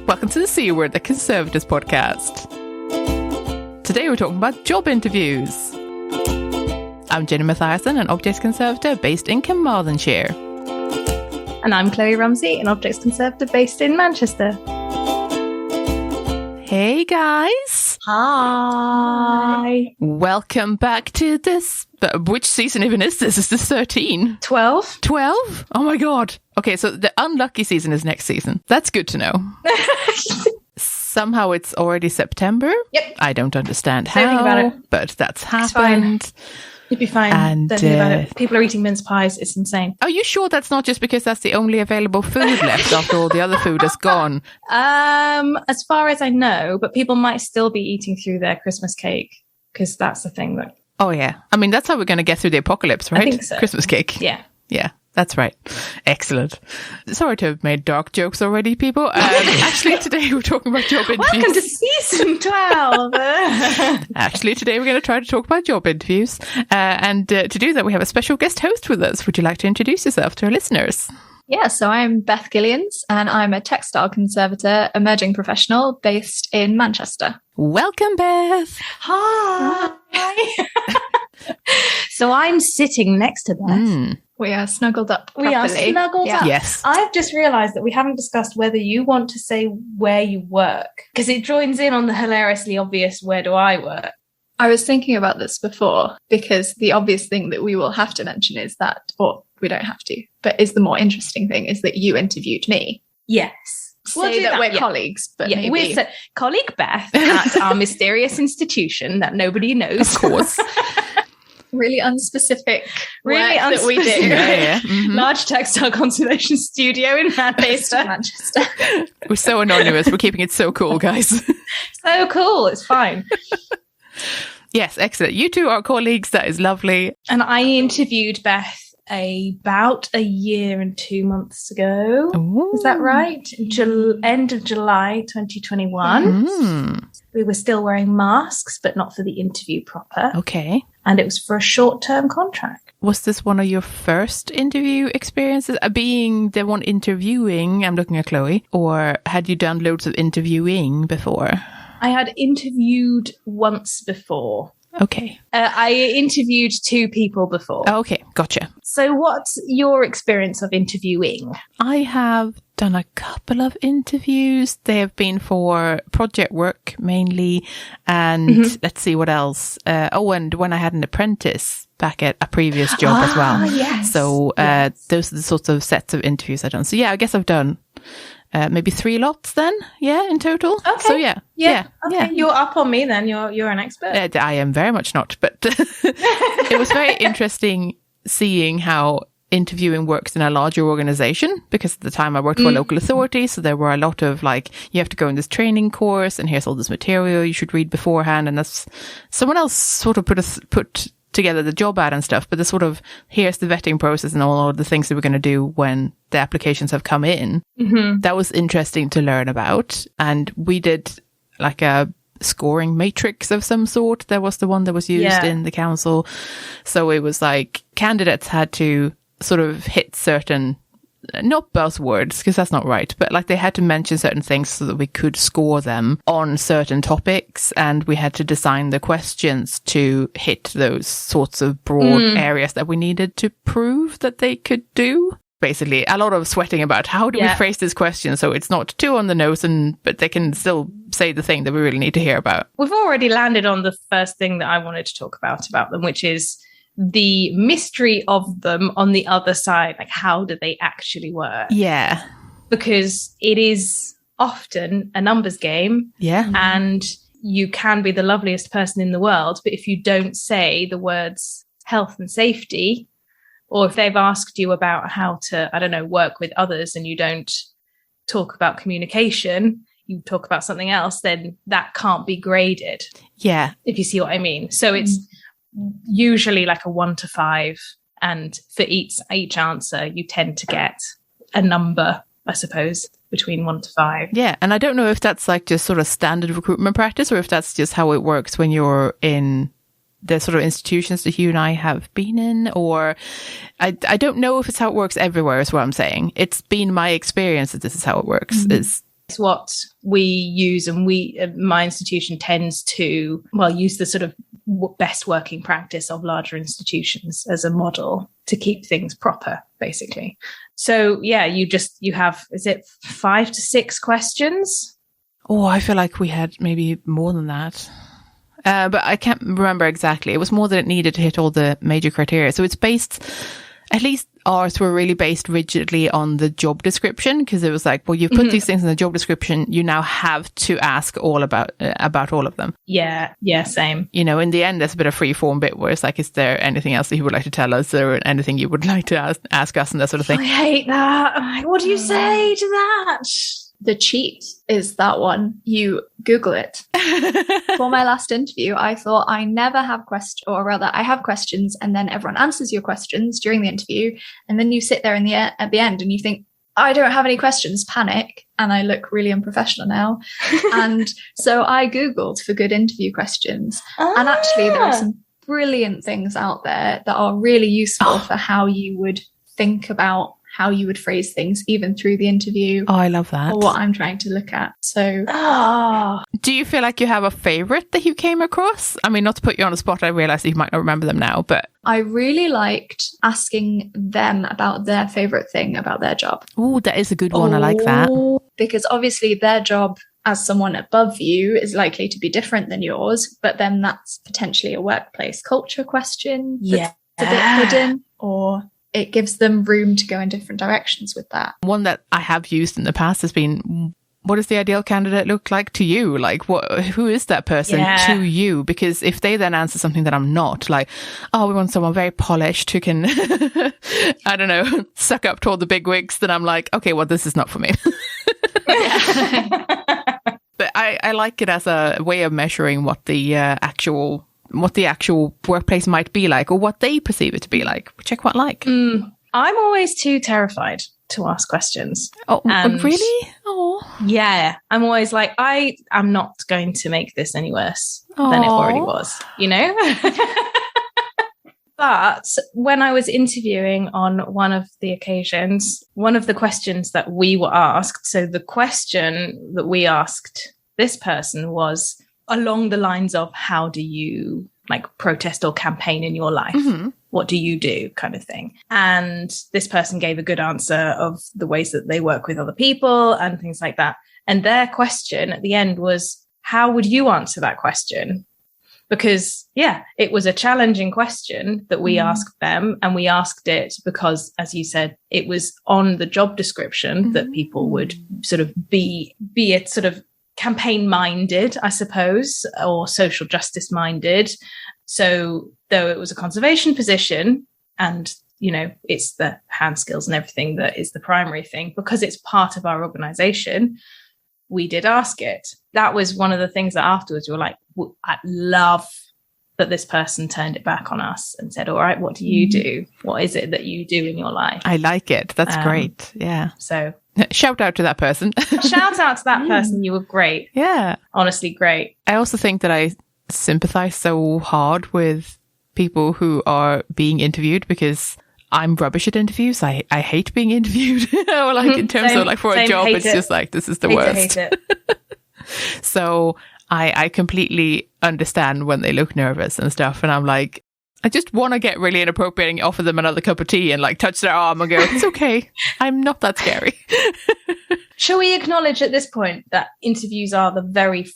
Welcome to the C Word, the Conservatives podcast. Today we're talking about job interviews. I'm Jenny Mathiasson, an Objects Conservator based in Carmarthenshire. And I'm Kloe Rumsey, an Objects Conservator based in Manchester. Hey guys! Hi! Welcome back to this. Which season even is this? Is this 13? 12. 12? Oh my god. Okay, so the unlucky season is next season. That's good to know. Somehow it's already September. Yep. I don't understand how, Don't think about it. but that's It's fine. happened. You'd be fine. And, Don't think about it. People are eating mince pies. It's insane. Are you sure that's not just because that's the only available food left after all the other food is gone? As far as I know, but people might still be eating through their Christmas cake because that's the thing that. Oh, yeah. I mean, that's how we're going to get through the apocalypse, right? I think so. Christmas cake. Yeah. Yeah, that's right. Excellent. Sorry to have made dark jokes already, people. Actually, today we're talking about job interviews. Welcome to season 12. Actually, today we're going to try to talk about job interviews. And to do that, we have a special guest host with us. Would you like to introduce yourself to our listeners? Yeah, so I'm Beth Gillions, and I'm a textile conservator, emerging professional based in Manchester. Welcome, Beth. Hi. So I'm sitting next to Beth. We are snuggled up We are properly. snuggled up. Yes. I've just realised that we haven't discussed whether you want to say where you work, because it joins in on the hilariously obvious where do I work. I was thinking about this before, because the obvious thing that we will have to mention is that, or we don't have to, but is the more interesting thing is that you interviewed me. Yes. Say that we're colleagues, but maybe. We're colleague Beth at our mysterious institution that nobody knows. Of course. Really unspecific Really work that we do. unspecific. Yeah. Mhm. Large textile conservation studio in Manchester. Manchester. We're so anonymous. We're keeping it so cool, guys. So cool. It's fine. Yes, excellent. You two are colleagues. That is lovely. And I interviewed Beth about a year and 2 months ago. Ooh. Is that right? End of July 2021. Mm. We were still wearing masks, but not for the interview proper. Okay. And it was for a short-term contract. Was this one of your first interview experiences? Being the one interviewing, I'm looking at Kloe, or had you done loads of interviewing before? I had interviewed once before. Okay. I interviewed 2 people before. Okay, gotcha. So what's your experience of interviewing? I have done a couple of interviews. They have been for project work mainly. And let's see what else. And when I had an apprentice back at a previous job as well. Yes. So those are the sorts of sets of interviews I've done. So yeah, I guess I've done maybe 3 lots then. Yeah, in total. Okay. So yeah. Okay. You're up on me then. You're an expert. I am very much not, but it was very interesting seeing how interviewing works in a larger organization, because at the time I worked for a local authority, so there were a lot of like, you have to go in this training course and here's all this material you should read beforehand, and that's someone else sort of put together the job ad and stuff, but the sort of, here's the vetting process and all of the things that we're going to do when the applications have come in. That was interesting to learn about. And we did like a scoring matrix of some sort. That was the one that was used in the council. So it was like candidates had to sort of hit certain, not buzzwords, because that's not right, but like they had to mention certain things so that we could score them on certain topics, and we had to design the questions to hit those sorts of broad areas that we needed to prove that they could do. Basically, a lot of sweating about how do we phrase this question so it's not too on the nose, but they can still say the thing that we really need to hear about. We've already landed on the first thing that I wanted to talk about them, which is the mystery of them on the other side. Like, how do they actually work? Yeah. Because it is often a numbers game. Yeah. And you can be the loveliest person in the world, but if you don't say the words health and safety, or if they've asked you about how to, I don't know, work with others, and you don't talk about communication, you talk about something else, then that can't be graded. Yeah. If you see what I mean. So it's usually like a 1 to 5. And for each answer, you tend to get a number, I suppose, between 1 to 5. Yeah. And I don't know if that's like just sort of standard recruitment practice, or if that's just how it works when you're in the sort of institutions that you and I have been in, or I don't know if it's how it works everywhere is what I'm saying. It's been my experience that this is how it works, is It's what we use, and my institution tends to, use the sort of best working practice of larger institutions as a model to keep things proper, basically. So yeah, you have, is it 5 to 6 questions? Oh, I feel like we had maybe more than that. But I can't remember exactly. It was more than it needed to hit all the major criteria. So it's based, at least ours were really based rigidly on the job description, because it was like, well, you've put these things in the job description, you now have to ask all about all of them. Yeah, same. You know, in the end, there's a bit of free form bit where it's like, is there anything else that you would like to tell us, or anything you would like to ask us, and that sort of thing. I hate that. What do you say to that? The cheat is that one. You Google it. For my last interview, I thought I never have questions, or rather I have questions, and then everyone answers your questions during the interview. And then you sit there at the end and you think, I don't have any questions, panic. And I look really unprofessional now. And so I Googled for good interview questions. And actually there are some brilliant things out there that are really useful for how you would think about how you would phrase things even through the interview. Oh, I love that. Or what I'm trying to look at. So, do you feel like you have a favorite that you came across? I mean, not to put you on the spot, I realize that you might not remember them now, but I really liked asking them about their favorite thing about their job. Oh, that is a good one. I like that. Because obviously their job as someone above you is likely to be different than yours, but then that's potentially a workplace culture question. That's a bit hidden, or it gives them room to go in different directions with that. One that I have used in the past has been, what does the ideal candidate look like to you? Like, who is that person to you? Because if they then answer something that I'm not, like, oh, we want someone very polished who can, I don't know, suck up to all the big wigs, then I'm like, okay, well, this is not for me. But I like it as a way of measuring what the actual workplace might be like, or what they perceive it to be like, which I quite like. I'm always too terrified to ask questions. Oh, really? Oh, yeah. I'm always like, I'm not going to make this any worse than it already was, you know? But when I was interviewing on one of the occasions, one of the questions that we were asked, so the question that we asked this person was along the lines of, how do you protest or campaign in your life? Mm-hmm. What do you do, kind of thing? And this person gave a good answer of the ways that they work with other people and things like that. And their question at the end was, how would you answer that question? Because, it was a challenging question that we asked them. And we asked it because, as you said, it was on the job description that people would sort of be it sort of campaign minded, I suppose, or social justice minded. So though it was a conservation position, and, you know, it's the hand skills and everything that is the primary thing, because it's part of our organization, we did ask it. That was one of the things that afterwards we were like, I love that this person turned it back on us and said, all right, what do you do? What is it that you do in your life? I like it. That's great. Yeah. So shout out to that person. Shout out to that person. You were great. Yeah. Honestly, great. I also think that I sympathize so hard with people who are being interviewed, because I'm rubbish at interviews. I hate being interviewed. Or in terms of for a job, it's just like, this is the worst. Hate it. So I completely understand when they look nervous and stuff. And I'm like, I just want to get really inappropriate and offer them another cup of tea and touch their arm and go, it's okay. I'm not that scary. Shall we acknowledge at this point that interviews are the very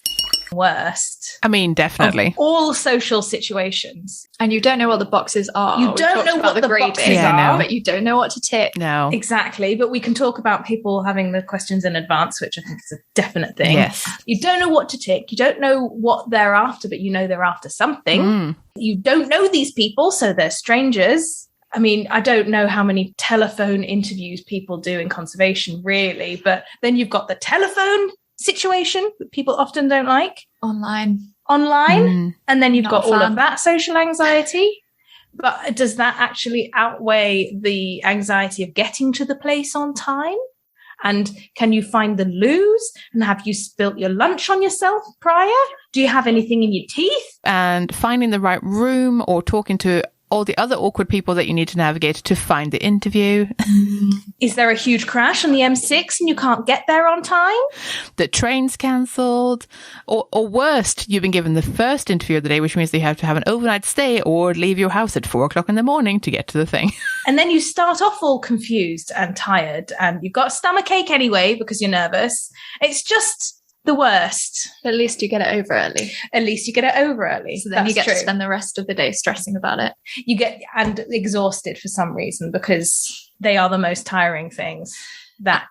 worst? I mean, definitely. Of all social situations. And you don't know what the boxes are. You don't know what the boxes are. But you don't know what to tick. No. Exactly. But we can talk about people having the questions in advance, which I think is a definite thing. Yes. You don't know what to tick. You don't know what they're after, but you know they're after something. You don't know these people, so they're strangers. I mean, I don't know how many telephone interviews people do in conservation, really. But then you've got the telephone situation that people often don't like. Online. And then you've got all of that social anxiety. But does that actually outweigh the anxiety of getting to the place on time? And can you find the loos? And have you spilt your lunch on yourself prior? Do you have anything in your teeth? And finding the right room, or talking to all the other awkward people that you need to navigate to find the interview. Is there a huge crash on the M6 and you can't get there on time? The train's cancelled. Or worst, you've been given the first interview of the day, which means that you have to have an overnight stay or leave your house at 4:00 in the morning to get to the thing. And then you start off all confused and tired, and you've got a stomachache anyway because you're nervous. It's just the worst. At least you get it over early. At least you get it over early. So then you get to spend the rest of the day stressing about it. You get and exhausted for some reason, because they are the most tiring things that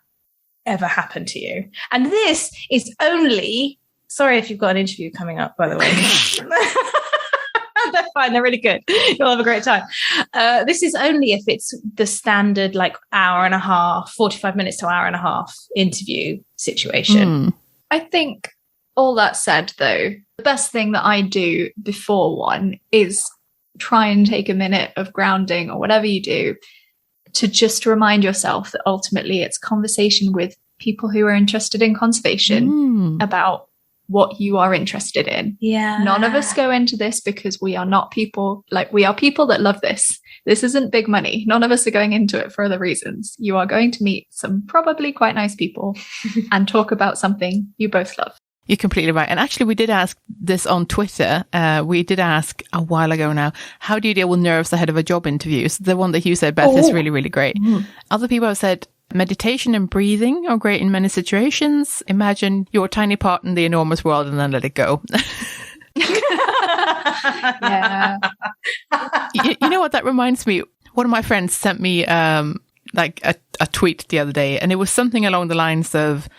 ever happen to you. And this is only, sorry if you've got an interview coming up, by the way. They're fine. They're really good. You'll have a great time. This is only if it's the standard like hour and a half, 45 minutes to hour and a half interview situation. I think all that said, though, the best thing that I do before one is try and take a minute of grounding or whatever you do to just remind yourself that ultimately it's conversation with people who are interested in conservation about what you are interested in. Yeah. None of us go into this because we are not people, like we are people that love this. This isn't big money. None of us are going into it for other reasons. You are going to meet some probably quite nice people and talk about something you both love. You're completely right. And actually, we did ask this on Twitter. We did ask a while ago now, how do you deal with nerves ahead of a job interview? So the one that you said, Beth, is really, really great. Other people have said meditation and breathing are great in many situations. Imagine your tiny part in the enormous world and then let it go. Yeah. You know what that reminds me? One of my friends sent me like a tweet the other day, and it was something along the lines of,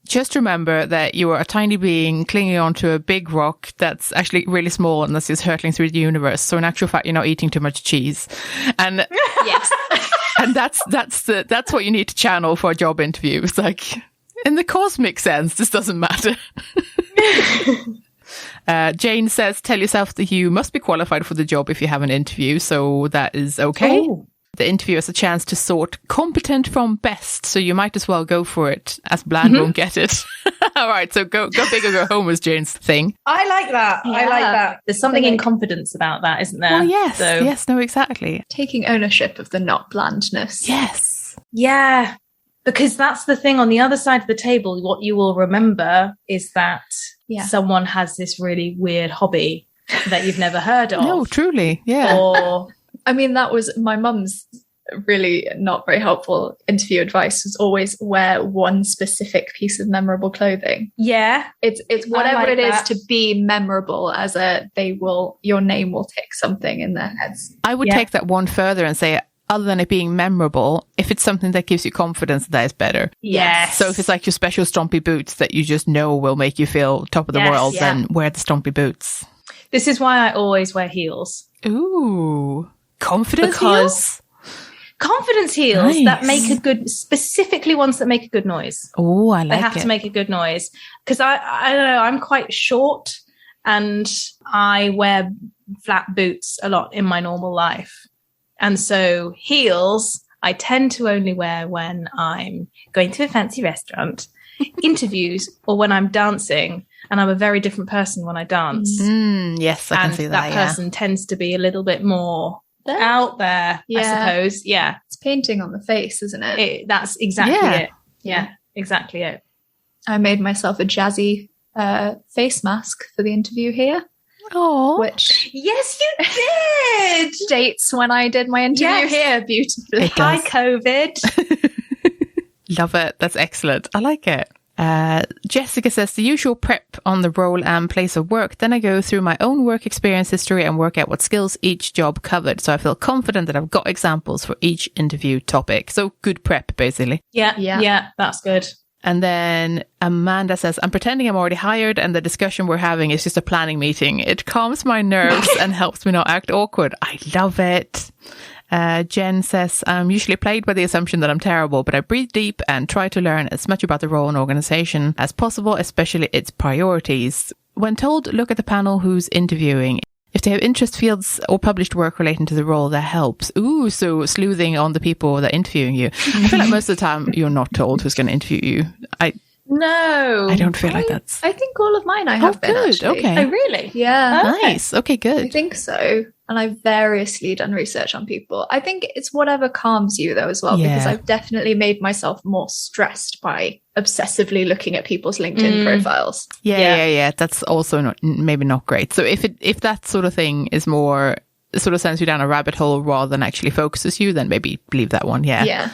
just remember that you are a tiny being clinging onto a big rock that's actually really small and that's just hurtling through the universe. So in actual fact, you're not eating too much cheese. And yes. And that's what you need to channel for a job interview. It's like, in the cosmic sense, this doesn't matter. Jane says, tell yourself that you must be qualified for the job if you have an interview. So that is okay. Oh. The interview is a chance to sort competent from best. So you might as well go for it, as bland won't get it. All right. So go big or go home is Jane's thing. I like that. Yeah. I like that. There's something in confidence about that, isn't there? Oh, yes. So, Yes, no, exactly. Taking ownership of the not blandness. Yes. yeah. Because that's the thing on the other side of the table. What you will remember is that someone has this really weird hobby that you've never heard of. No, truly. Yeah. Or I mean, that was my mum's really not very helpful interview advice, was always wear one specific piece of memorable clothing. yeah. It's whatever like it is that. to be memorable, as your name will tick something in their heads. I would take that one further and say, other than it being memorable, if it's something that gives you confidence, that is better. Yes. So if it's like your special stompy boots that you just know will make you feel top of the world, then wear the stompy boots. This is why I always wear heels. Ooh. Confidence heels? Confidence heels Nice. that make a good, specifically ones that make a good noise. Oh, I They like have it. to make a good noise. Because I don't know, I'm quite short and I wear flat boots a lot in my normal life. And so heels, I tend to only wear when I'm going to a fancy restaurant, interviews, or when I'm dancing. And I'm a very different person when I dance. Yes, I can and see that. that person tends to be a little bit more out there, I suppose. Yeah. It's painting on the face, isn't it? That's exactly it. Yeah, exactly it. I made myself a jazzy face mask for the interview here, Oh, which Yes, you did. dates when I did my interview Yes. here beautifully. It does. Hi, COVID. love it. That's excellent. I like it. Jessica says the usual prep on the role and place of work. Then I go through my own work experience history and work out what skills each job covered. So I feel confident that I've got examples for each interview topic. So good prep, basically. Yeah, that's good. And then Amanda says, I'm pretending I'm already hired and the discussion we're having is just a planning meeting. It calms my nerves and helps me not act awkward. I love it. Jen says, I'm usually plagued by the assumption that I'm terrible, but I breathe deep and try to learn as much about the role and organization as possible, especially its priorities. When told, look at the panel who's interviewing. If they have interest fields or published work relating to the role, that helps. Ooh, so sleuthing on the people that are interviewing you. I feel like most of the time you're not told who's going to interview you. I don't feel like that's... I think all of mine I have been, good. actually. Okay. Oh, really? Yeah. Nice. Okay, I good. think so. and I've variously done research on people. I think it's whatever calms you though as well, because I've definitely made myself more stressed by obsessively looking at people's LinkedIn profiles. Yeah. That's also maybe not great. So if that sort of thing is more sort of sends you down a rabbit hole rather than actually focuses you, then maybe leave that one. Yeah.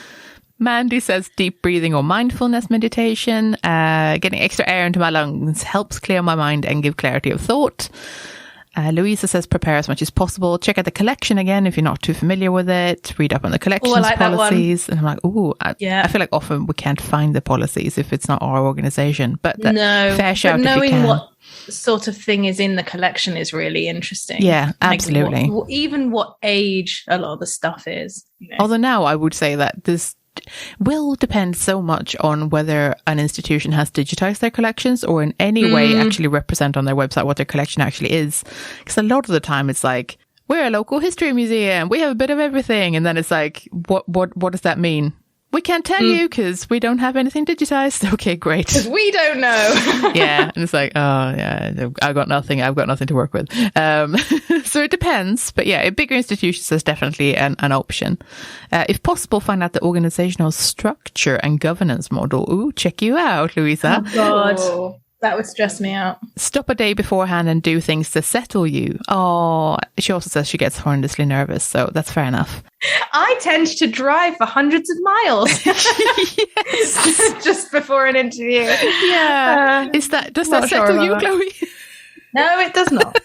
Mandy says deep breathing or mindfulness meditation. Getting extra air into my lungs helps clear my mind and give clarity of thought. Louisa says prepare as much as possible. Check out the collection again if you're not too familiar with it. Read up on the collections policies. And I'm like, I feel like often we can't find the policies if it's not our organization. But fair shout if you can. Knowing what sort of thing is in the collection is really interesting. Yeah, absolutely. Like even what age a lot of the stuff is. You know. Although now I would say that this will depend so much on whether an institution has digitized their collections or in any way actually represent on their website what their collection actually is. Because a lot of the time it's like, we're a local history museum, we have a bit of everything. And then it's like, what does that mean? We can't tell you because we don't have anything digitized. Okay, great. Because we don't know. Yeah. And it's like, oh, yeah, I've got nothing to work with. So it depends. But yeah, bigger institutions is definitely an option. If possible, find out the organizational structure and governance model. Ooh, check you out, Louisa. Oh, God. Oh. That would stress me out. Stop a day beforehand and do things to settle you. Oh, she also says she gets horrendously nervous, so that's fair enough. I tend to drive for hundreds of miles just before an interview. Yeah. Does that settle you, Chloe? No, it does not.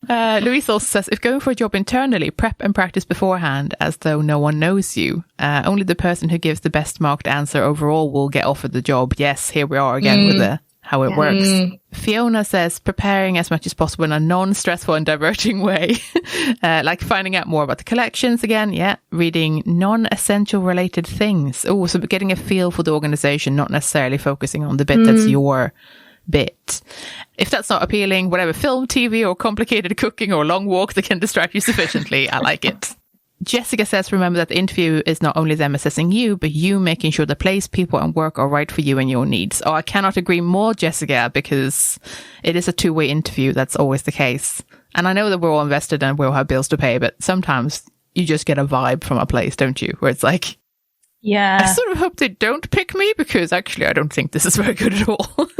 Louise also says, if going for a job internally, prep and practice beforehand as though no one knows you. Only the person who gives the best marked answer overall will get offered the job. Yes, here we are again with how it works. Fiona says, preparing as much as possible in a non-stressful and diverting way. Like finding out more about the collections again. Yeah. Reading non-essential related things. Oh, so getting a feel for the organization, not necessarily focusing on the bit that's your bit. If that's not appealing, whatever, film, TV, or complicated cooking or long walk that can distract you sufficiently, I like it. Jessica says, remember that the interview is not only them assessing you, but you making sure the place, people, and work are right for you and your needs. Oh, I cannot agree more, Jessica, because it is a two-way interview. That's always the case. And I know that we're all invested and we'll have bills to pay, but sometimes you just get a vibe from a place, don't you? Where it's like, yeah, I sort of hope they don't pick me because actually I don't think this is very good at all.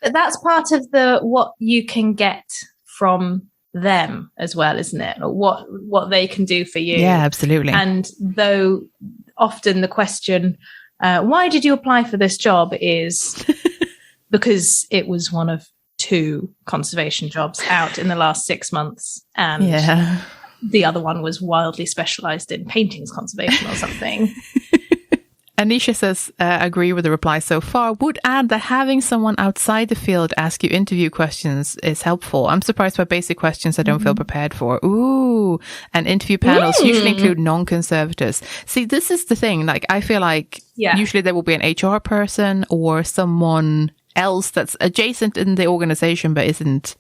But that's part of what you can get from them as well, isn't it? Or what they can do for you. Yeah, absolutely. And though often the question, why did you apply for this job, is because it was one of 2 conservation jobs out in the last 6 months, and the other one was wildly specialized in paintings conservation or something. Anisha says, agree with the reply so far. Would add that having someone outside the field ask you interview questions is helpful. I'm surprised by basic questions I don't feel prepared for. Ooh, and interview panels usually include non-conservators. See, this is the thing. Like, I feel like usually there will be an HR person or someone else that's adjacent in the organization, but isn't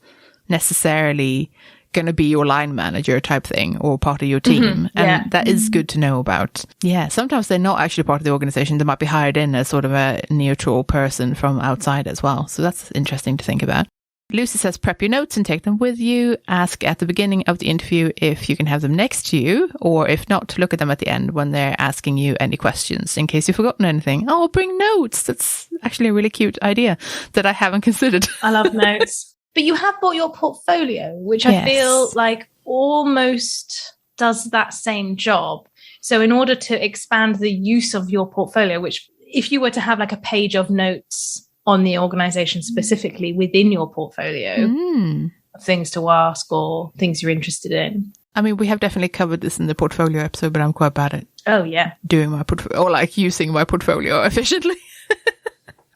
necessarily going to be your line manager type thing or part of your team. And that is good to know about. Yeah, sometimes they're not actually part of the organization. They might be hired in as sort of a neutral person from outside as well. So that's interesting to think about. Lucy says, prep your notes and take them with you. Ask at the beginning of the interview if you can have them next to you, or if not, look at them at the end when they're asking you any questions in case you've forgotten anything. Oh, bring notes. That's actually a really cute idea that I haven't considered. I love notes. But you have bought your portfolio, which I feel like almost does that same job. So in order to expand the use of your portfolio, which if you were to have like a page of notes on the organization specifically within your portfolio of things to ask or things you're interested in. I mean, we have definitely covered this in the portfolio episode, but I'm quite bad at doing my portfolio, or like using my portfolio efficiently.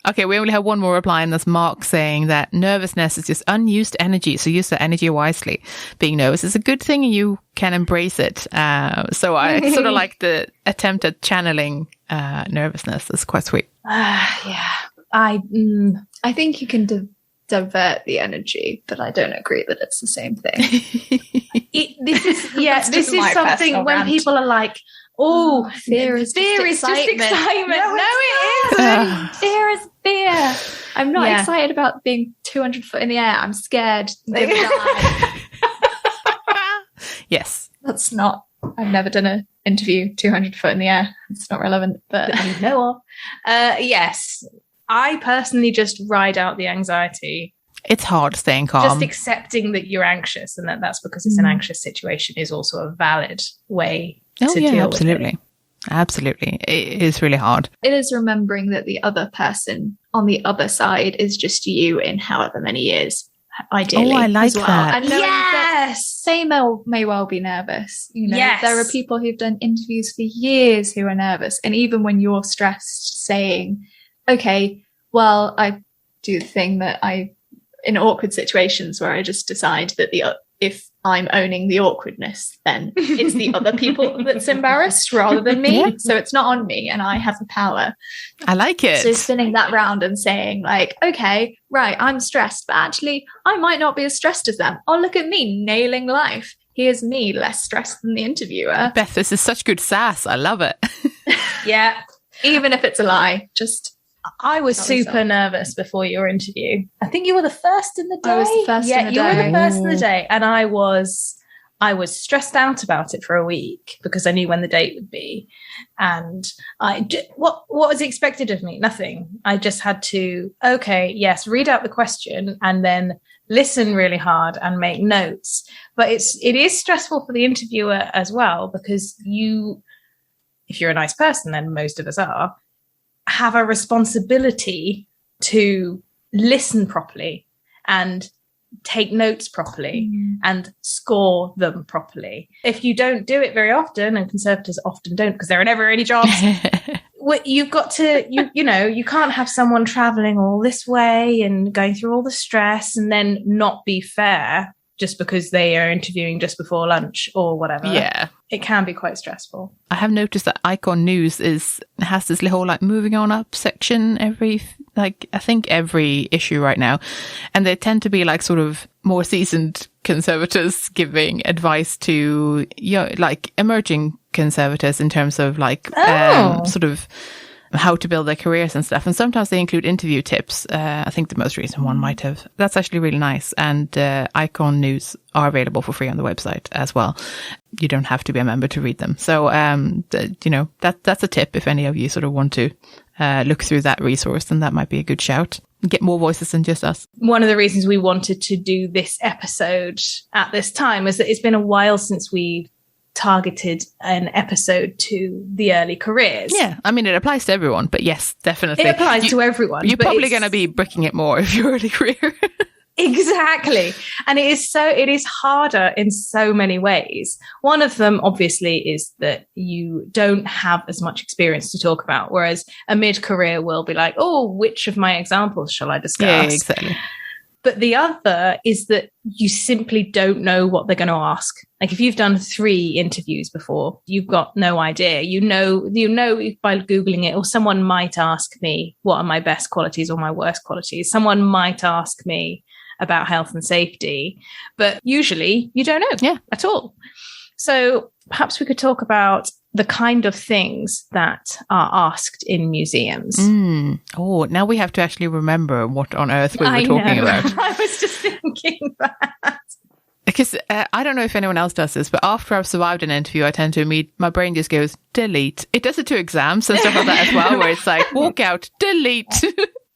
Okay, we only have one more reply, and that's Mark saying that nervousness is just unused energy, so use that energy wisely. Being nervous is a good thing, and you can embrace it. So I sort of like the attempt at channeling nervousness. It's quite sweet. I think you can divert the energy, but I don't agree that it's the same thing. This is something when people are like, oh, fear is just excitement. No, it isn't. Fear is fear. I'm not excited about being 200 foot in the air. I'm scared. I'm gonna die. Yes. That's not, I've never done an interview 200 foot in the air. It's not relevant, but I know of. Yes. I personally just ride out the anxiety. It's hard staying calm. Just accepting that you're anxious and that's because it's an anxious situation is also a valid way to deal absolutely. with it. Absolutely. It is really hard. It is remembering that the other person on the other side is just you in however many years, ideally. Oh, I like that. And knowing that they may well be nervous. You know, there are people who've done interviews for years who are nervous. And even when you're stressed, saying, okay, well, I do the thing that in awkward situations where I just decide that if I'm owning the awkwardness, then it's the other people that's embarrassed rather than me. Yeah. So it's not on me and I have the power. I like it. So spinning that round and saying like, okay, right, I'm stressed, but actually I might not be as stressed as them. Oh, look at me nailing life. Here's me less stressed than the interviewer. Beth, this is such good sass. I love it. Yeah. Even if it's a lie, just... I was super nervous before your interview. I think you were the first in the day. I was the first in the day. Yeah, you were the first in the day. And I was stressed out about it for a week because I knew when the date would be. And what was expected of me? Nothing. I just had to, read out the question and then listen really hard and make notes. But it is stressful for the interviewer as well because if you're a nice person, then most of us are, have a responsibility to listen properly and take notes properly and score them properly. If you don't do it very often, and conservators often don't because there are never any jobs, you've got to, you can't have someone traveling all this way and going through all the stress and then not be fair just because they are interviewing just before lunch or whatever. Yeah. It can be quite stressful. I have noticed that Icon News has this little like moving on up section every issue right now. And they tend to be like sort of more seasoned conservators giving advice to like emerging conservators in terms of like sort of how to build their careers and stuff. And sometimes they include interview tips. I think the most recent one might have. That's actually really nice. And Icon News are available for free on the website as well. You don't have to be a member to read them. So, that's a tip if any of you sort of want to look through that resource, then that might be a good shout. Get more voices than just us. One of the reasons we wanted to do this episode at this time is that it's been a while since we've targeted an episode to the early careers. Yeah, I mean, it applies to everyone, but yes, definitely. It applies to everyone. You're probably going to be bricking it more if you're early career. Exactly. And it is harder in so many ways. One of them, obviously, is that you don't have as much experience to talk about, whereas a mid-career will be like, oh, which of my examples shall I discuss? Yeah, exactly. But the other is that you simply don't know what they're going to ask. Like if you've done 3 interviews before, you've got no idea. You know by Googling it, or someone might ask me, what are my best qualities or my worst qualities? Someone might ask me about health and safety, but usually you don't know at all. So perhaps we could talk about the kind of things that are asked in museums. Oh, now we have to actually remember what on earth we were talking about. I was just thinking that. Because I don't know if anyone else does this, but after I've survived an interview, I tend to my brain just goes, delete. It does it to exams and stuff like that as well, where it's like, walk out, delete.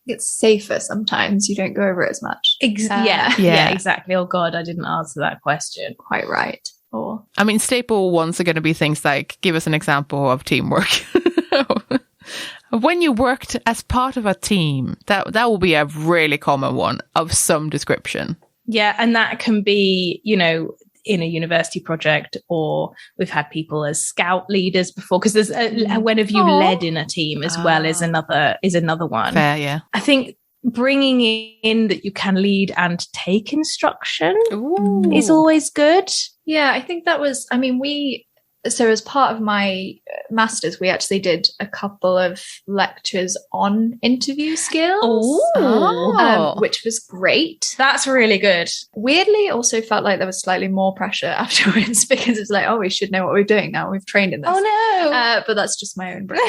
It's safer sometimes. You don't go over it as much. Yeah, exactly. Oh, God, I didn't answer that question. Quite right. I mean, staple ones are going to be things like, give us an example of teamwork. When you worked as part of a team, that will be a really common one of some description. Yeah, and that can be, in a university project, or we've had people as scout leaders before, because there's when have you led in a team as well is another one. Fair, yeah. I think bringing in that you can lead and take instruction is always good. Yeah, I think that was, so as part of my master's, we actually did a couple of lectures on interview skills, which was great. That's really good. Weirdly, it also felt like there was slightly more pressure afterwards because it's like, we should know what we're doing now. We've trained in this. Oh, no. But that's just my own brain.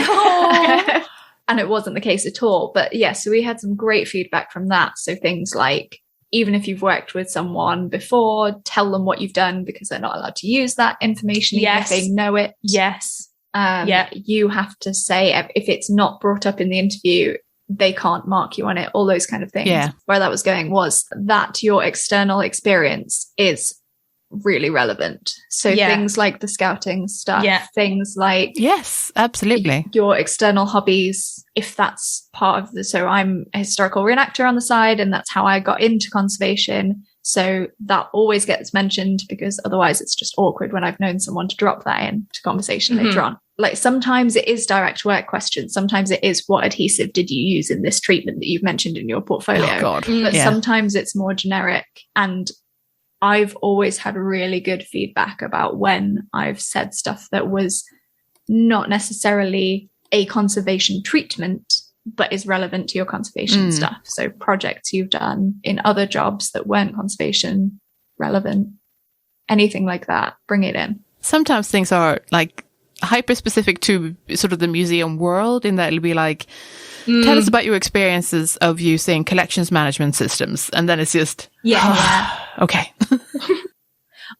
And it wasn't the case at all. But yeah, so we had some great feedback from that. So things like, even if you've worked with someone before, tell them what you've done, because they're not allowed to use that information even if they know it. Yes. You have to say, if it's not brought up in the interview, they can't mark you on it, all those kind of things. Yeah. Where that was going was that your external experience is really relevant. So things like the scouting stuff, things like yes, absolutely, your external hobbies, if that's part of so I'm a historical reenactor on the side, and that's how I got into conservation. So that always gets mentioned, because otherwise it's just awkward when I've known someone to drop that into conversation later on. Like sometimes it is direct work questions. Sometimes it is, what adhesive did you use in this treatment that you've mentioned in your portfolio? Oh, God. But sometimes it's more generic. And I've always had really good feedback about when I've said stuff that was not necessarily a conservation treatment, but is relevant to your conservation stuff. So projects you've done in other jobs that weren't conservation relevant, anything like that, bring it in. Sometimes things are like hyper specific to sort of the museum world, in that it'll be like, tell us about your experiences of using collections management systems. And then it's just, okay.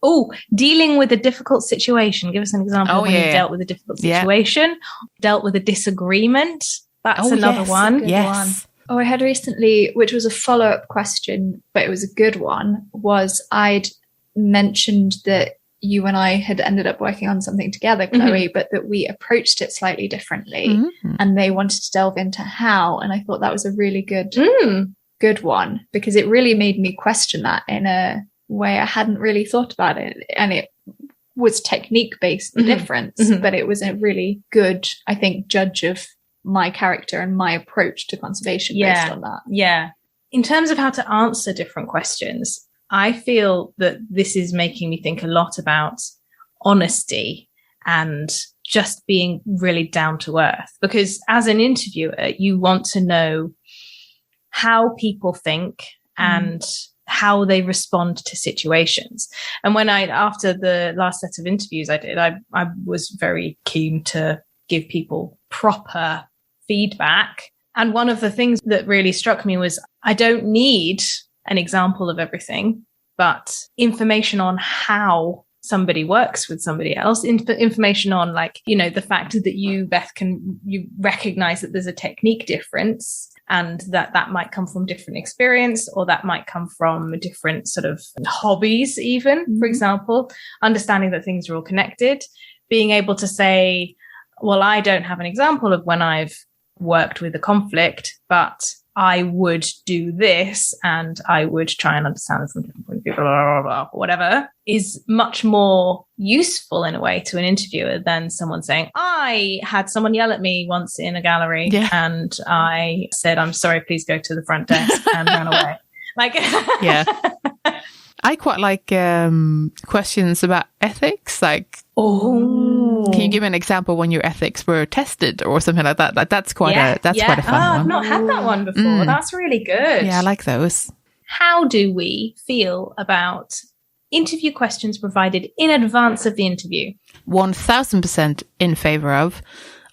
Oh, dealing with a difficult situation. Give us an example when you dealt with a difficult situation, dealt with a disagreement. That's another one. Yes. Oh, I had recently, which was a follow-up question, but it was a good one, was I'd mentioned that you and I had ended up working on something together, Chloe, but that we approached it slightly differently, and they wanted to delve into how. And I thought that was a really good one, because it really made me question that in a way I hadn't really thought about it. And it was technique-based, the difference, but it was a really good, I think, judge of my character and my approach to conservation based on that. Yeah. In terms of how to answer different questions, I feel that this is making me think a lot about honesty and just being really down to earth, because as an interviewer, you want to know how people think and how they respond to situations. And when after the last set of interviews I did, I was very keen to give people proper feedback. And one of the things that really struck me was, I don't need an example of everything, but information on how somebody works with somebody else, information on, like, you know, the fact that you, Beth, you recognize that there's a technique difference, and that might come from different experience, or that might come from different sort of hobbies even, for example, understanding that things are all connected, being able to say, well, I don't have an example of when I've worked with a conflict, but I would do this, and I would try and understand this from different point of view, blah, blah, blah, blah, whatever, is much more useful in a way to an interviewer than someone saying, I had someone yell at me once in a gallery and I said, I'm sorry, please go to the front desk, and ran away. Like, I quite like questions about ethics, like, can you give an example when your ethics were tested or something like that? Like, that's quite a fun one. I've not had that one before. That's really good. Yeah, I like those. How do we feel about interview questions provided in advance of the interview? 1000% in favor of.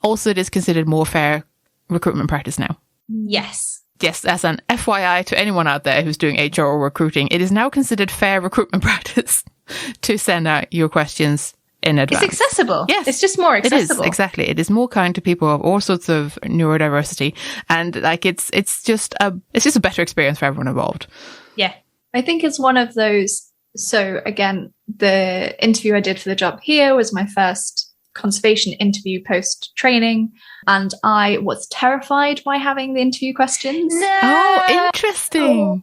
Also, it is considered more fair recruitment practice now. Yes. Yes, as an FYI to anyone out there who's doing HR or recruiting, it is now considered fair recruitment practice to send out your questions in advance. It's accessible. Yes. It's just more accessible. It is, exactly. It is more kind to people of all sorts of neurodiversity. And like, it's just a better experience for everyone involved. Yeah. I think it's one of those. So again, the interview I did for the job here was my first conservation interview post training, and I was terrified by having the interview questions. No! Oh, interesting.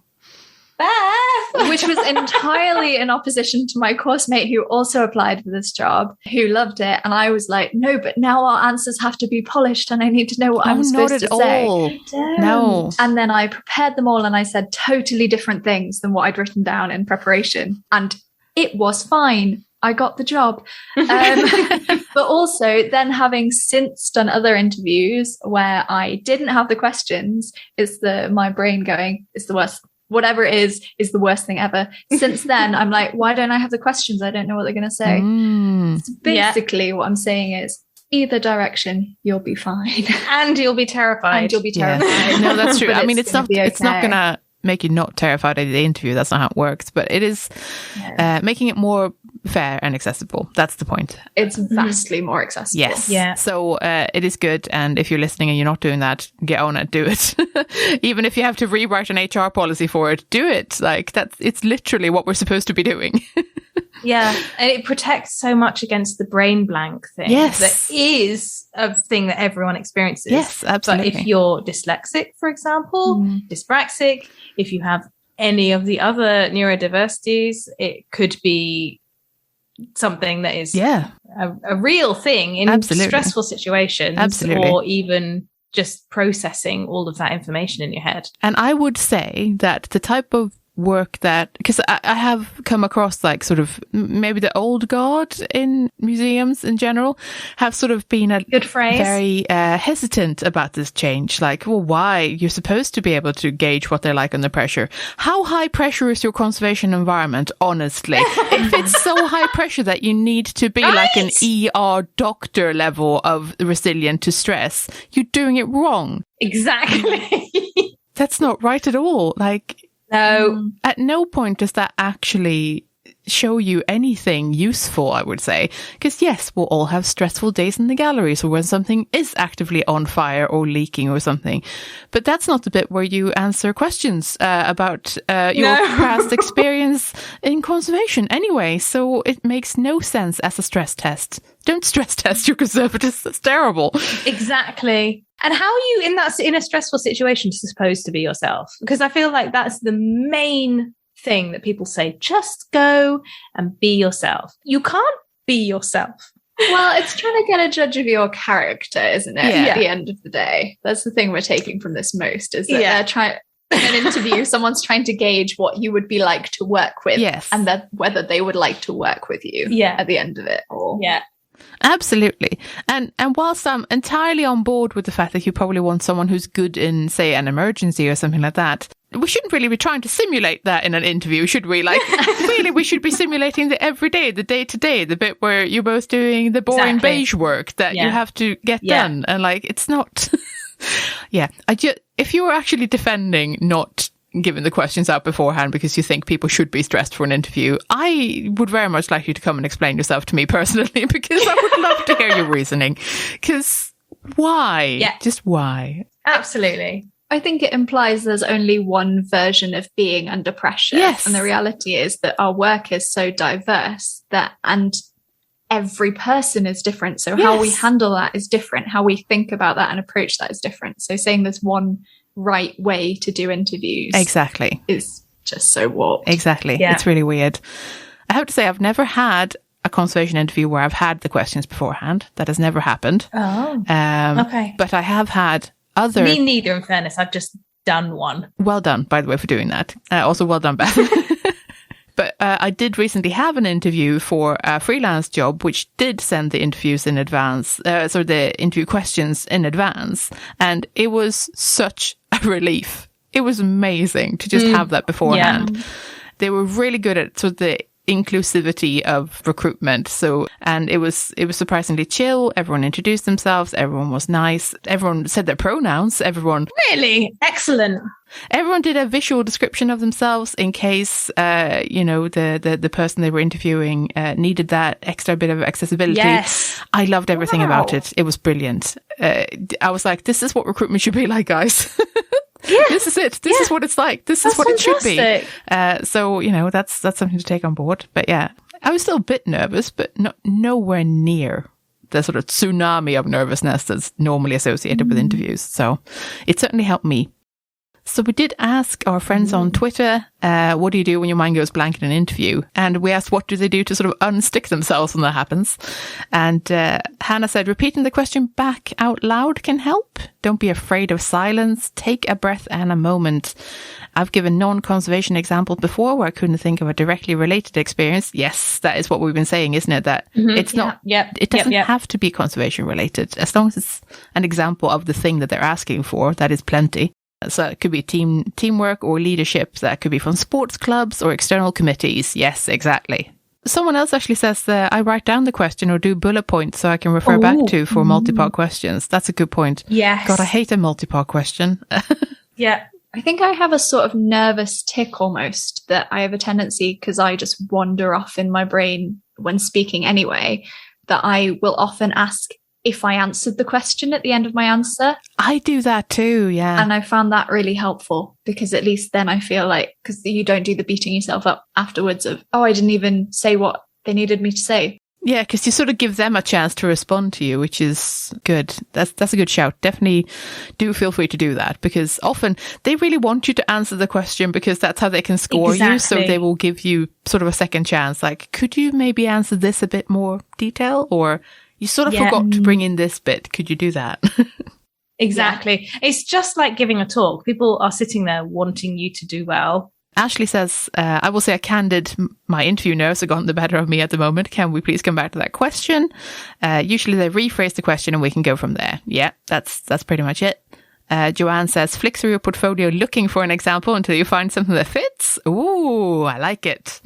Beth! Which was entirely in opposition to my course mate who also applied for this job, who loved it. And I was like, no, but now our answers have to be polished and I need to know what I'm supposed to say. No. And then I prepared them all and I said totally different things than what I'd written down in preparation. And it was fine. I got the job. But also then, having since done other interviews where I didn't have the questions, my brain going, it's the worst. Whatever it is the worst thing ever. Since then, I'm like, why don't I have the questions? I don't know what they're going to say. So basically what I'm saying is, either direction, you'll be fine. And you'll be terrified. And you'll be terrified. Yes. No, that's true. I mean, it's not okay. gonna make you not terrified at the interview. That's not how it works. But it is making it more fair and accessible. That's the point. It's vastly more accessible. Yes. Yeah. So it is good. And if you're listening and you're not doing that, get on it. Do it. Even if you have to rewrite an HR policy for it, do it. Like it's literally what we're supposed to be doing. Yeah, and it protects so much against the brain blank thing. Yes. That is a thing that everyone experiences. Yes, absolutely. But if you're dyslexic, for example, dyspraxic, if you have any of the other neurodiversities, it could be something that is a real thing in stressful situations or even just processing all of that information in your head. And I would say that the type of work that, because I have come across like sort of maybe the old guard in museums in general have sort of been a good phrase, very hesitant about this change. Like, well, why? You're supposed to be able to gauge what they're like under pressure. How high pressure is your conservation environment? Honestly, if it's so high pressure that you need to be like an ER doctor level of resilient to stress, you're doing it wrong. Exactly. That's not right at all. Like, no. At no point does that actually show you anything useful, I would say. Because yes, we'll all have stressful days in the galleries or when something is actively on fire or leaking or something. But that's not the bit where you answer questions about your past experience in conservation anyway. So it makes no sense as a stress test. Don't stress test your conservatives. That's terrible. Exactly. And how are you in a stressful situation supposed to be yourself? Because I feel like that's the main thing that people say, just go and be yourself. You can't be yourself. Well, it's trying to get a judge of your character, isn't it? Yeah. At the end of the day. That's the thing we're taking from this most, is that they're trying in an interview, someone's trying to gauge what you would be like to work with. Yes. And that whether they would like to work with you at the end of it. Or Absolutely. And whilst I'm entirely on board with the fact that you probably want someone who's good in, say, an emergency or something like that, we shouldn't really be trying to simulate that in an interview, should we? Like, really, we should be simulating the everyday, the day-to-day, the bit where you're both doing the boring beige work that you have to get done. And, like, it's not... if you were actually defending not giving the questions out beforehand because you think people should be stressed for an interview, I would very much like you to come and explain yourself to me personally, because I would love to hear your reasoning. Because why? Yeah. Just why? Absolutely. I think it implies there's only one version of being under pressure. Yes. And the reality is that our work is so diverse and every person is different. So how we handle that is different. How we think about that and approach that is different. So saying there's one right way to do interviews is just so warped. Exactly. It's really weird. I have to say, I've never had a conservation interview where I've had the questions beforehand. That has never happened. Okay. But I have had other... Me neither, in fairness. I've just done one. Well done, by the way, for doing that. Also, well done, Beth. But I did recently have an interview for a freelance job, which did send the interviews in advance, the interview questions in advance. And it was such a relief. It was amazing to just have that beforehand. Yeah. They were really good at the inclusivity of recruitment. And it was surprisingly chill. Everyone introduced themselves. Everyone was nice. Everyone said their pronouns. Really excellent. Everyone did a visual description of themselves in case, the person they were interviewing needed that extra bit of accessibility. Yes. I loved everything about it. It was brilliant. I was like, this is what recruitment should be like, guys. Yeah. This is it. This is what it's like. This is what fantastic. It should be. That's something to take on board. But yeah, I was still a bit nervous, but nowhere near the sort of tsunami of nervousness that's normally associated with interviews. So it certainly helped me. So we did ask our friends on Twitter, what do you do when your mind goes blank in an interview? And we asked, what do they do to sort of unstick themselves when that happens? And Hannah said, repeating the question back out loud can help. Don't be afraid of silence. Take a breath and a moment. I've given non-conservation examples before where I couldn't think of a directly related experience. Yes, that is what we've been saying, isn't it? That it's not, it doesn't have to be conservation related. As long as it's an example of the thing that they're asking for, that is plenty. So it could be teamwork or leadership. That could be from sports clubs or external committees. Yes, exactly. Someone else actually says that I write down the question or do bullet points so I can refer back to for multi-part questions. That's a good point. Yes. God, I hate a multi-part question. Yeah. I think I have a sort of nervous tick almost, that I have a tendency, because I just wander off in my brain when speaking anyway, that I will often ask if I answered the question at the end of my answer. I do that too, yeah. And I found that really helpful, because at least then I feel like, because you don't do the beating yourself up afterwards of, oh, I didn't even say what they needed me to say. Yeah, because you sort of give them a chance to respond to you, which is good. That's a good shout. Definitely do feel free to do that, because often they really want you to answer the question because that's how they can score you. So they will give you sort of a second chance. Like, could you maybe answer this a bit more detail? Or you sort of forgot to bring in this bit. Could you do that? Exactly. Yeah. It's just like giving a talk. People are sitting there wanting you to do well. Ashley says, I will say my interview nerves have gotten the better of me at the moment. Can we please come back to that question? Usually they rephrase the question and we can go from there. Yeah, that's pretty much it. Joanne says, flick through your portfolio looking for an example until you find something that fits. Ooh, I like it.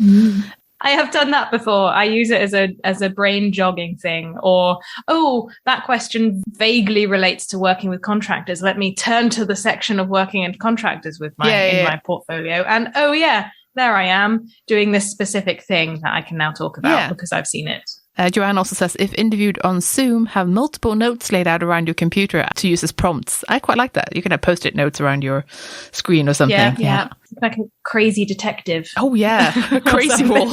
I have done that before. I use it as a brain jogging thing, or, oh, that question vaguely relates to working with contractors. Let me turn to the section of working in contractors with my portfolio. And oh yeah, there I am doing this specific thing that I can now talk about because I've seen it. Joanne also says, if interviewed on Zoom, have multiple notes laid out around your computer to use as prompts. I quite like that. You can have post-it notes around your screen or something. Yeah. Like a crazy detective. Oh, yeah. A crazy wall.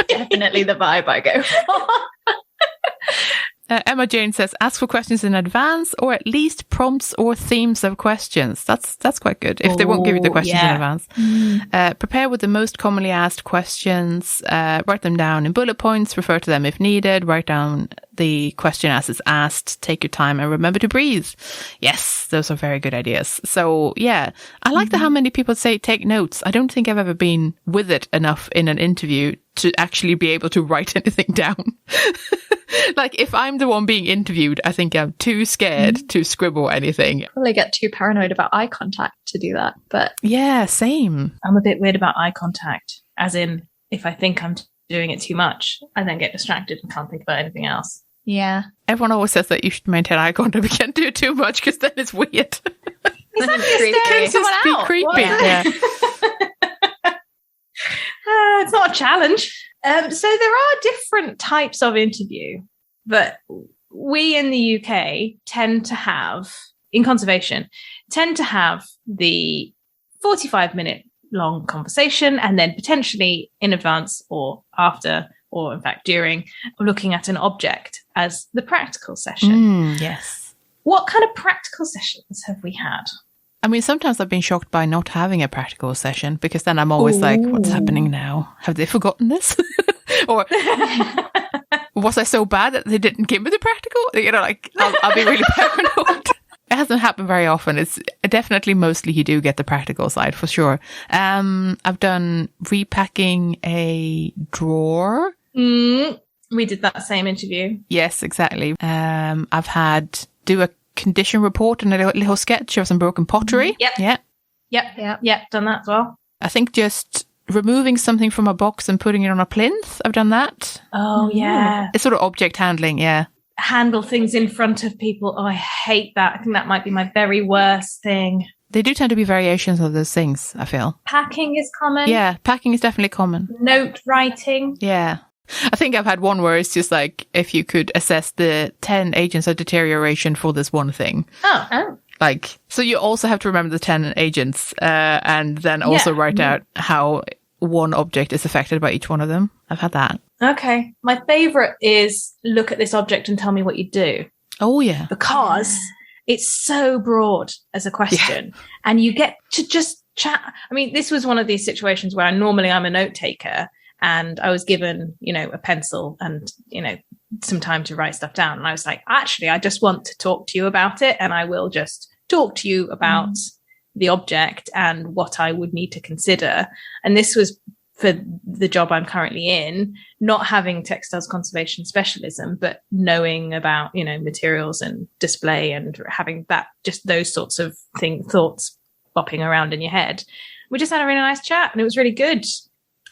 Definitely the vibe I go for. Emma Jane says, ask for questions in advance, or at least prompts or themes of questions. That's quite good. If they won't give you the questions in advance. Prepare with the most commonly asked questions. Write them down in bullet points. Refer to them if needed. Write down the question as it's asked. Take your time and remember to breathe. Yes, those are very good ideas. So yeah, I like how many people say take notes. I don't think I've ever been with it enough in an interview to actually be able to write anything down. Like, if I'm the one being interviewed, I think I'm too scared to scribble anything. Probably get too paranoid about eye contact to do that, but... Yeah, same. I'm a bit weird about eye contact, as in, if I think I'm doing it too much, I then get distracted and can't think about anything else. Yeah. Everyone always says that you should maintain eye contact, but you can't do it too much, because then it's weird. It's just be creepy. Yeah. It's not a challenge. So there are different types of interview that we in the UK tend to have, in conservation, the 45-minute long conversation, and then potentially in advance or after, or in fact during, looking at an object as the practical session. Yes. What kind of practical sessions have we had? I mean, sometimes I've been shocked by not having a practical session, because then I'm always like, what's happening now? Have they forgotten this? Or was I so bad that they didn't give me the practical? You know, like, I'll be really paranoid. It hasn't happened very often. It's definitely mostly you do get the practical side for sure. I've done repacking a drawer. We did that same interview. Yes, exactly. I've had do a condition report and a little sketch of some broken pottery. Yep, done that as well. I think just removing something from a box and putting it on a plinth. I've done that. Oh, yeah. It's sort of object handling, yeah. Handle things in front of people. Oh, I hate that. I think that might be my very worst thing. They do tend to be variations of those things, I feel. Packing is common. Yeah, packing is definitely common. Note writing. Yeah. I think I've had one where it's just like, if you could assess the 10 agents of deterioration for this one thing. Oh. Like, so you also have to remember the 10 agents and then also write out how one object is affected by each one of them. I've had that. Okay. My favorite is look at this object and tell me what you do. Oh, yeah. Because it's so broad as a question and you get to just chat. I mean, this was one of these situations where normally I'm a note taker. And I was given, a pencil and, some time to write stuff down. And I was like, actually, I just want to talk to you about it. And I will just talk to you about the object and what I would need to consider. And this was for the job I'm currently in, not having textiles conservation specialism, but knowing about, materials and display and having that, just those sorts of thoughts bopping around in your head. We just had a really nice chat and it was really good.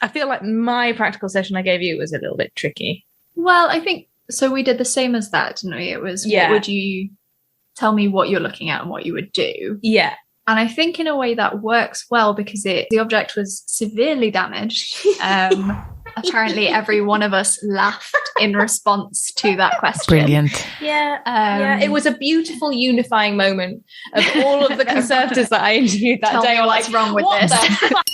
I feel like my practical session I gave you was a little bit tricky. Well, I think so. We did the same as that, didn't we? It was, what would you tell me what you're looking at and what you would do? Yeah. And I think in a way that works well because the object was severely damaged. Apparently every one of us laughed in response to that question. Brilliant. Yeah. It was a beautiful unifying moment of all of the conservators that I interviewed that day. What's wrong with this? What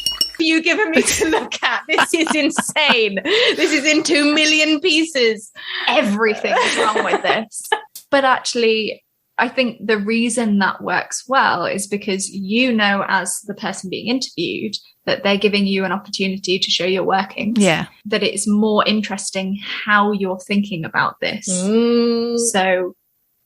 are you giving me to look at? This is insane. This is in 2 million pieces. Everything is wrong with this. But actually, I think the reason that works well is because you know, as the person being interviewed, that they're giving you an opportunity to show your workings. Yeah. That it's more interesting how you're thinking about this. So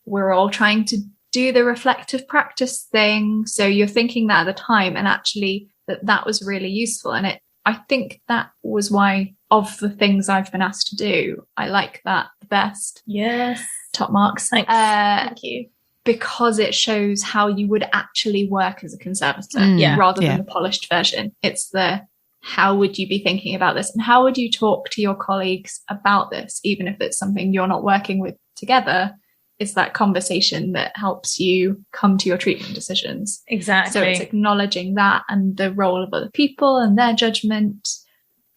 we're all trying to do the reflective practice thing. So you're thinking that at the time, and actually that was really useful. And I think that was why, of the things I've been asked to do, I like that the best. Yes. Top marks. Thanks. Thank you. Because it shows how you would actually work as a conservator rather than the polished version. It's the how would you be thinking about this, and how would you talk to your colleagues about this, even if it's something you're not working with together. It's that conversation that helps you come to your treatment decisions. Exactly. So it's acknowledging that and the role of other people and their judgment,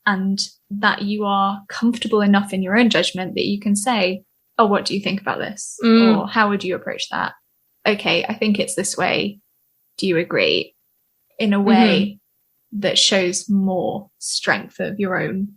and that you are comfortable enough in your own judgment that you can say, oh, what do you think about this? Or how would you approach that? Okay, I think it's this way. Do you agree? In a way that shows more strength of your own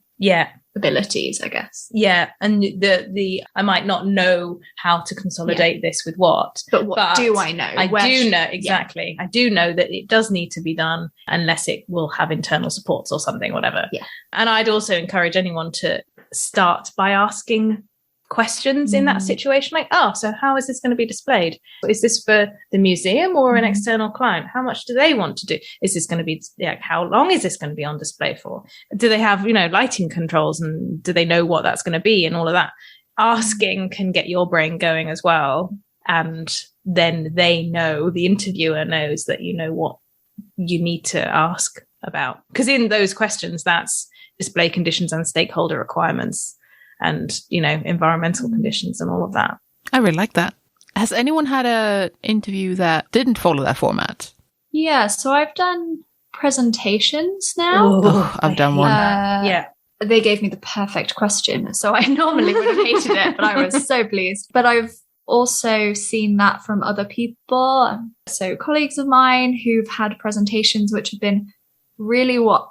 abilities, I guess. Yeah, and the I might not know how to consolidate this with what. But what do I know? I do know, exactly. I do know that it does need to be done unless it will have internal supports or something, whatever. Yeah. And I'd also encourage anyone to start by asking questions in that situation, like, so how is this going to be displayed? Is this for the museum or an external client? How much do they want to do? Is this going to be, how long is this going to be on display for? Do they have, lighting controls, and do they know what that's going to be, and all of that? Asking can get your brain going as well. And then the interviewer knows that you know what you need to ask about. Because in those questions, that's display conditions and stakeholder requirements, and environmental conditions and all of that. I really like that. Has anyone had an interview that didn't follow that format? Yeah, so I've done presentations now. I've done one. They gave me the perfect question, so I normally would have hated it, but I was so pleased. But I've also seen that from other people, so colleagues of mine who've had presentations which have been really what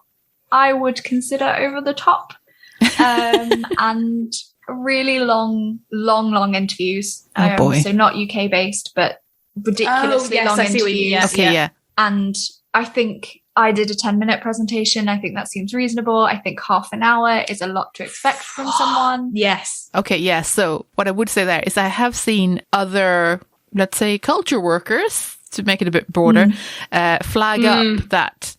I would consider over the top. And really long interviews. Oh boy. So not UK based, but ridiculously long interviews. And I think I did a 10-minute presentation. I think that seems reasonable. I think half an hour is a lot to expect from someone. Yes. Okay, yeah. So what I would say there is I have seen other, let's say, culture workers, to make it a bit broader, flag up that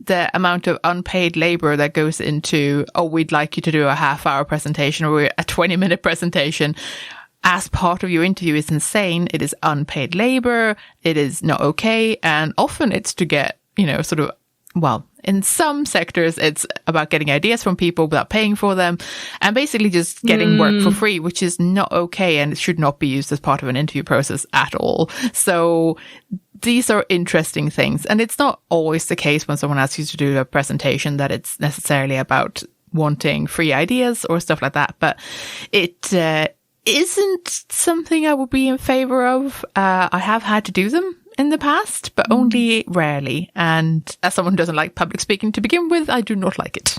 the amount of unpaid labor that goes into, we'd like you to do a half-hour presentation or a 20-minute presentation as part of your interview is insane. It is unpaid labor. It is not okay. And often it's to get, in some sectors, it's about getting ideas from people without paying for them, and basically just getting work for free, which is not okay. And it should not be used as part of an interview process at all. So these are interesting things. And it's not always the case when someone asks you to do a presentation that it's necessarily about wanting free ideas or stuff like that. But it isn't something I would be in favor of. I have had to do them in the past, but only rarely. And as someone who doesn't like public speaking to begin with, I do not like it.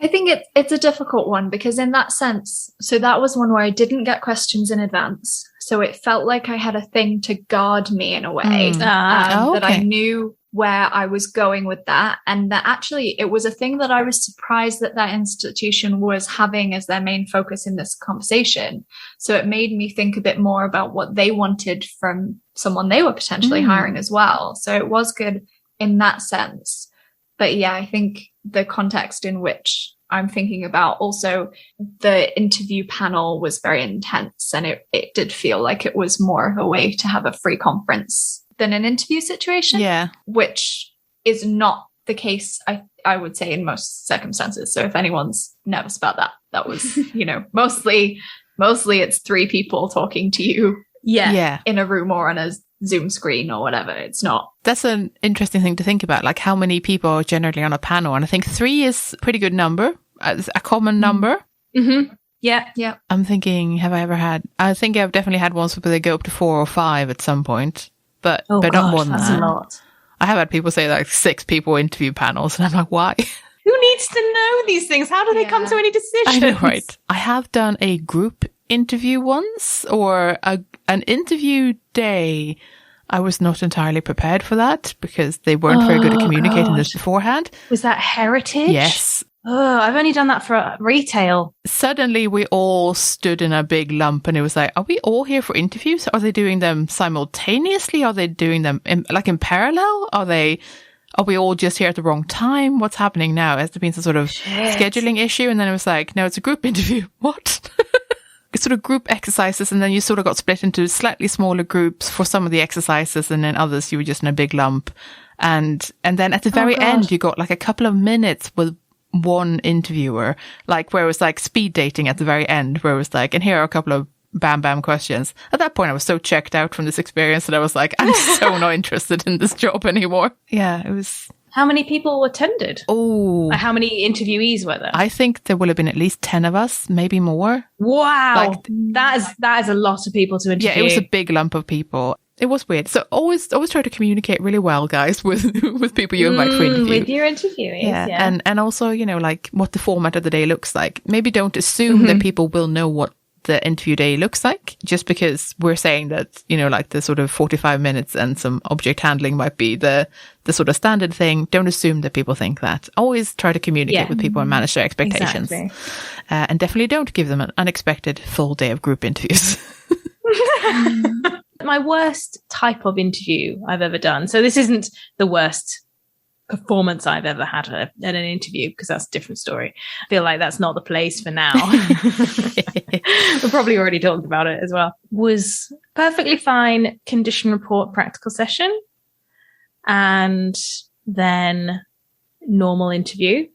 I think it's a difficult one because in that sense, so that was one where I didn't get questions in advance. So it felt like I had a thing to guard me in a way, that I knew where I was going with that. And that actually it was a thing that I was surprised that institution was having as their main focus in this conversation. So it made me think a bit more about what they wanted from someone they were potentially hiring as well. So it was good in that sense. But yeah, I think the context in which I'm thinking about, also the interview panel was very intense, and it did feel like it was more of a way to have a free conference than an interview situation, which is not the case, I would say, in most circumstances. So if anyone's nervous about that was, mostly it's 3 people talking to you in a room or on a Zoom screen or whatever. It's not. That's an interesting thing to think about, like how many people are generally on a panel. And I think 3 is a pretty good number, a common number. Mm-hmm. Yeah. I'm thinking, I think I've definitely had ones where they go up to 4 or 5 at some point, but not more than that's that. a lot. I have had people say like 6 people interview panels, and I'm like, why? Who needs to know these things? How do they come to any decisions? I know, right? I have done a group interview once, or an interview day. I was not entirely prepared for that because they weren't very good at communicating this beforehand. Was that Heritage? Yes. Oh, I've only done that for retail. Suddenly we all stood in a big lump and it was like, are we all here for interviews? Are they doing them simultaneously? Are they doing them in parallel? Are we all just here at the wrong time? What's happening now? Has there been some sort of scheduling issue? And then it was like, no, it's a group interview. What? It's sort of group exercises, and then you sort of got split into slightly smaller groups for some of the exercises, and then others you were just in a big lump. And then at the very end, you got like a couple of minutes with one interviewer, like where it was like speed dating at the very end, where it was like, and here are a couple of bam questions. At that point, I was so checked out from this experience that I was like, I'm so not interested in this job anymore. Yeah, it was. How many people attended? Oh. How many interviewees were there? I think there will have been at least 10 of us, maybe more. Wow. Like, that is a lot of people to interview. Yeah, it was a big lump of people. It was weird. So always try to communicate really well, guys, with people you invite for interview. With your interviewees, yeah. And also, like what the format of the day looks like. Maybe don't assume that people will know what the interview day looks like, just because we're saying that, like the sort of 45 minutes and some object handling might be the sort of standard thing. Don't assume that people think that. Always try to communicate with people and manage their expectations. Exactly. And definitely don't give them an unexpected full day of group interviews. My worst type of interview I've ever done. So this isn't the worst performance I've ever had at an interview, because that's a different story. I feel like that's not the place for now. We've probably already talked about it as well. Was perfectly fine condition report practical session, and then normal interview,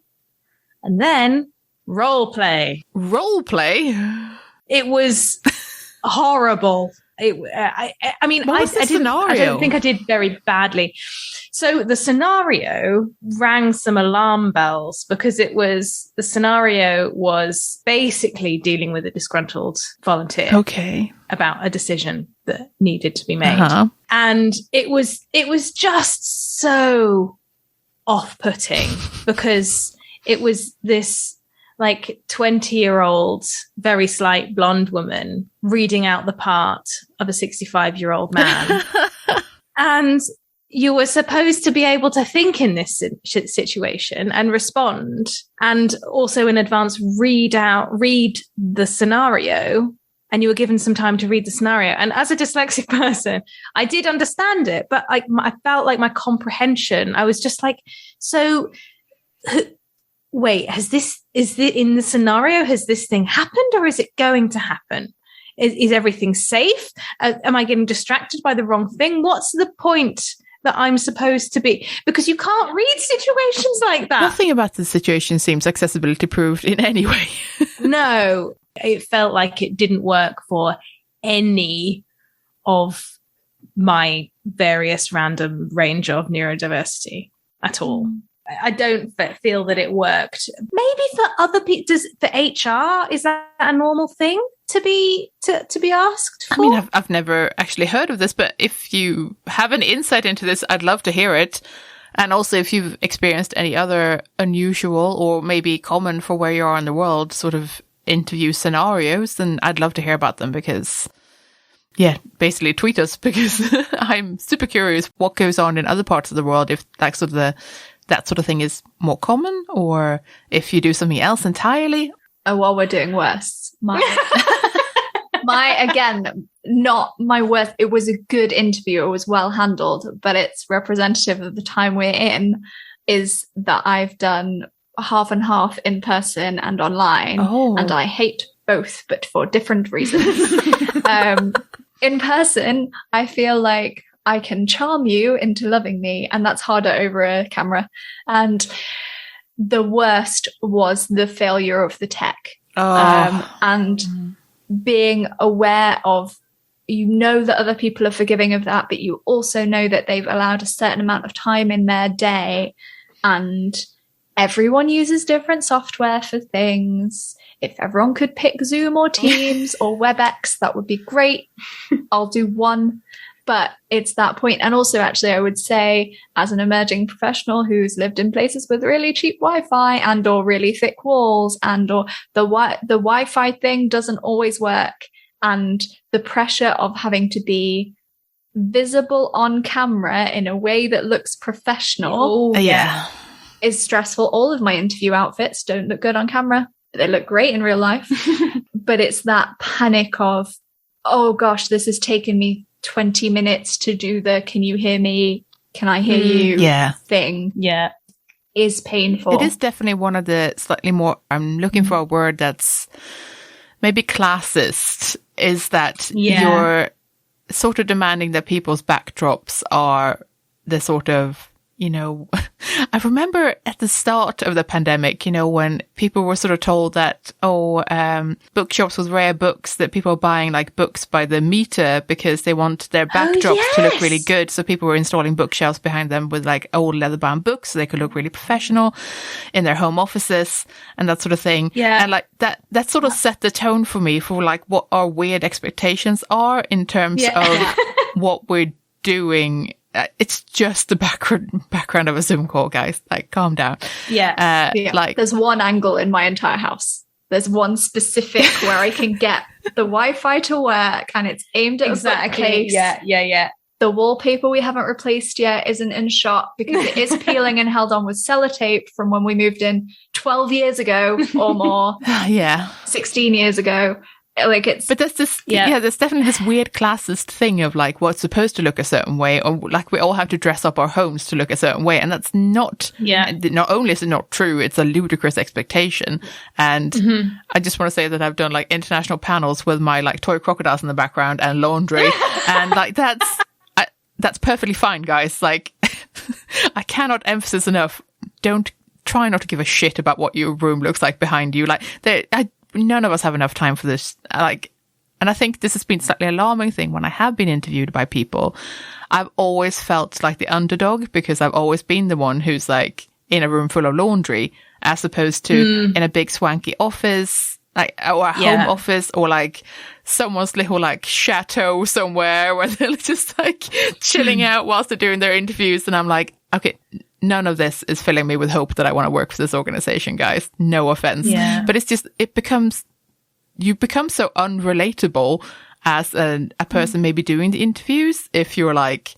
and then role play. Role play? It was horrible. I don't think I did very badly. So the scenario rang some alarm bells, because the scenario was basically dealing with a disgruntled volunteer. Okay. About a decision that needed to be made. Uh-huh. And it was just so off-putting, because it was this like 20-year-old, very slight blonde woman reading out the part of a 65-year-old man. And you were supposed to be able to think in this situation and respond, and also in advance read the scenario. And you were given some time to read the scenario. And as a dyslexic person, I did understand it, but I felt like my comprehension, I was just like, so wait, is this in the scenario? Has this thing happened, or is it going to happen? Is everything safe? Am I getting distracted by the wrong thing? What's the point that I'm supposed to be? Because you can't read situations like that. Nothing about the situation seems accessibility proved in any way. No, it felt like it didn't work for any of my various random range of neurodiversity at all. I don't feel that it worked. Maybe for other people, for HR, is that a normal thing to be asked for? I mean, I've never actually heard of this, but if you have an insight into this, I'd love to hear it. And also, if you've experienced any other unusual or maybe common for where you are in the world sort of interview scenarios, then I'd love to hear about them, because basically tweet us, because I'm super curious what goes on in other parts of the world, if that sort of thing is more common, or if you do something else entirely. Oh, well, we're doing worse. Not my worst. It was a good interview. It was well handled, but it's representative of the time we're in, is that I've done half and half in person and online. Oh. And I hate both, but for different reasons. In person, I feel like I can charm you into loving me, and that's harder over a camera. And the worst was the failure of the tech. And being aware of, you know that other people are forgiving of that, but you also know that they've allowed a certain amount of time in their day, and everyone uses different software for things. If everyone could pick Zoom or Teams or WebEx, that would be great. I'll do one. But it's that point. And also, actually, I would say, as an emerging professional who's lived in places with really cheap Wi-Fi and or really thick walls, and or the Wi-Fi thing doesn't always work. And the pressure of having to be visible on camera in a way that looks professional is stressful. All of my interview outfits don't look good on camera. They look great in real life. But it's that panic of, oh gosh, this has taken me 20 minutes to do the can you hear me, can I hear you thing. Is painful. It is definitely one of the slightly more, I'm looking for a word that's maybe classist, is that you're sort of demanding that people's backdrops are the sort of, you know, I remember at the start of the pandemic, you know, when people were sort of told that, bookshops with rare books, that people are buying like books by the meter because they want their backdrops to look really good. So people were installing bookshelves behind them with like old leather-bound books so they could look really professional in their home offices and that sort of thing. Yeah. And like that sort of set the tone for me for like what our weird expectations are in terms of what we're doing. It's just the background of a Zoom call, guys. Like, calm down. Like, there's one angle in my entire house. There's one specific where I can get the Wi-Fi to work, and it's aimed at a bookcase. The wallpaper we haven't replaced yet isn't in shot because it is peeling and held on with sellotape from when we moved in 12 years ago or more. 16 years ago. Like it's, but there's this, there's definitely this weird classist thing of like what's supposed to look a certain way, or like we all have to dress up our homes to look a certain way, and that's not. Not only is it not true, it's a ludicrous expectation. And I just want to say that I've done like international panels with my like toy crocodiles in the background and laundry, and like that's perfectly fine, guys. Like I cannot emphasize enough. Don't try not to give a shit about what your room looks like behind you. Like none of us have enough time for this. Like, and I think this has been a slightly alarming thing when I have been interviewed by people. I've always felt like the underdog because I've always been the one who's like in a room full of laundry, as opposed to in a big swanky office, like, or a home office, or like someone's little like chateau somewhere where they're just like chilling out whilst they're doing their interviews. And I'm like, okay, none of this is filling me with hope that I want to work for this organization, guys. No offense. But it's just, you become so unrelatable as a person maybe doing the interviews if you're like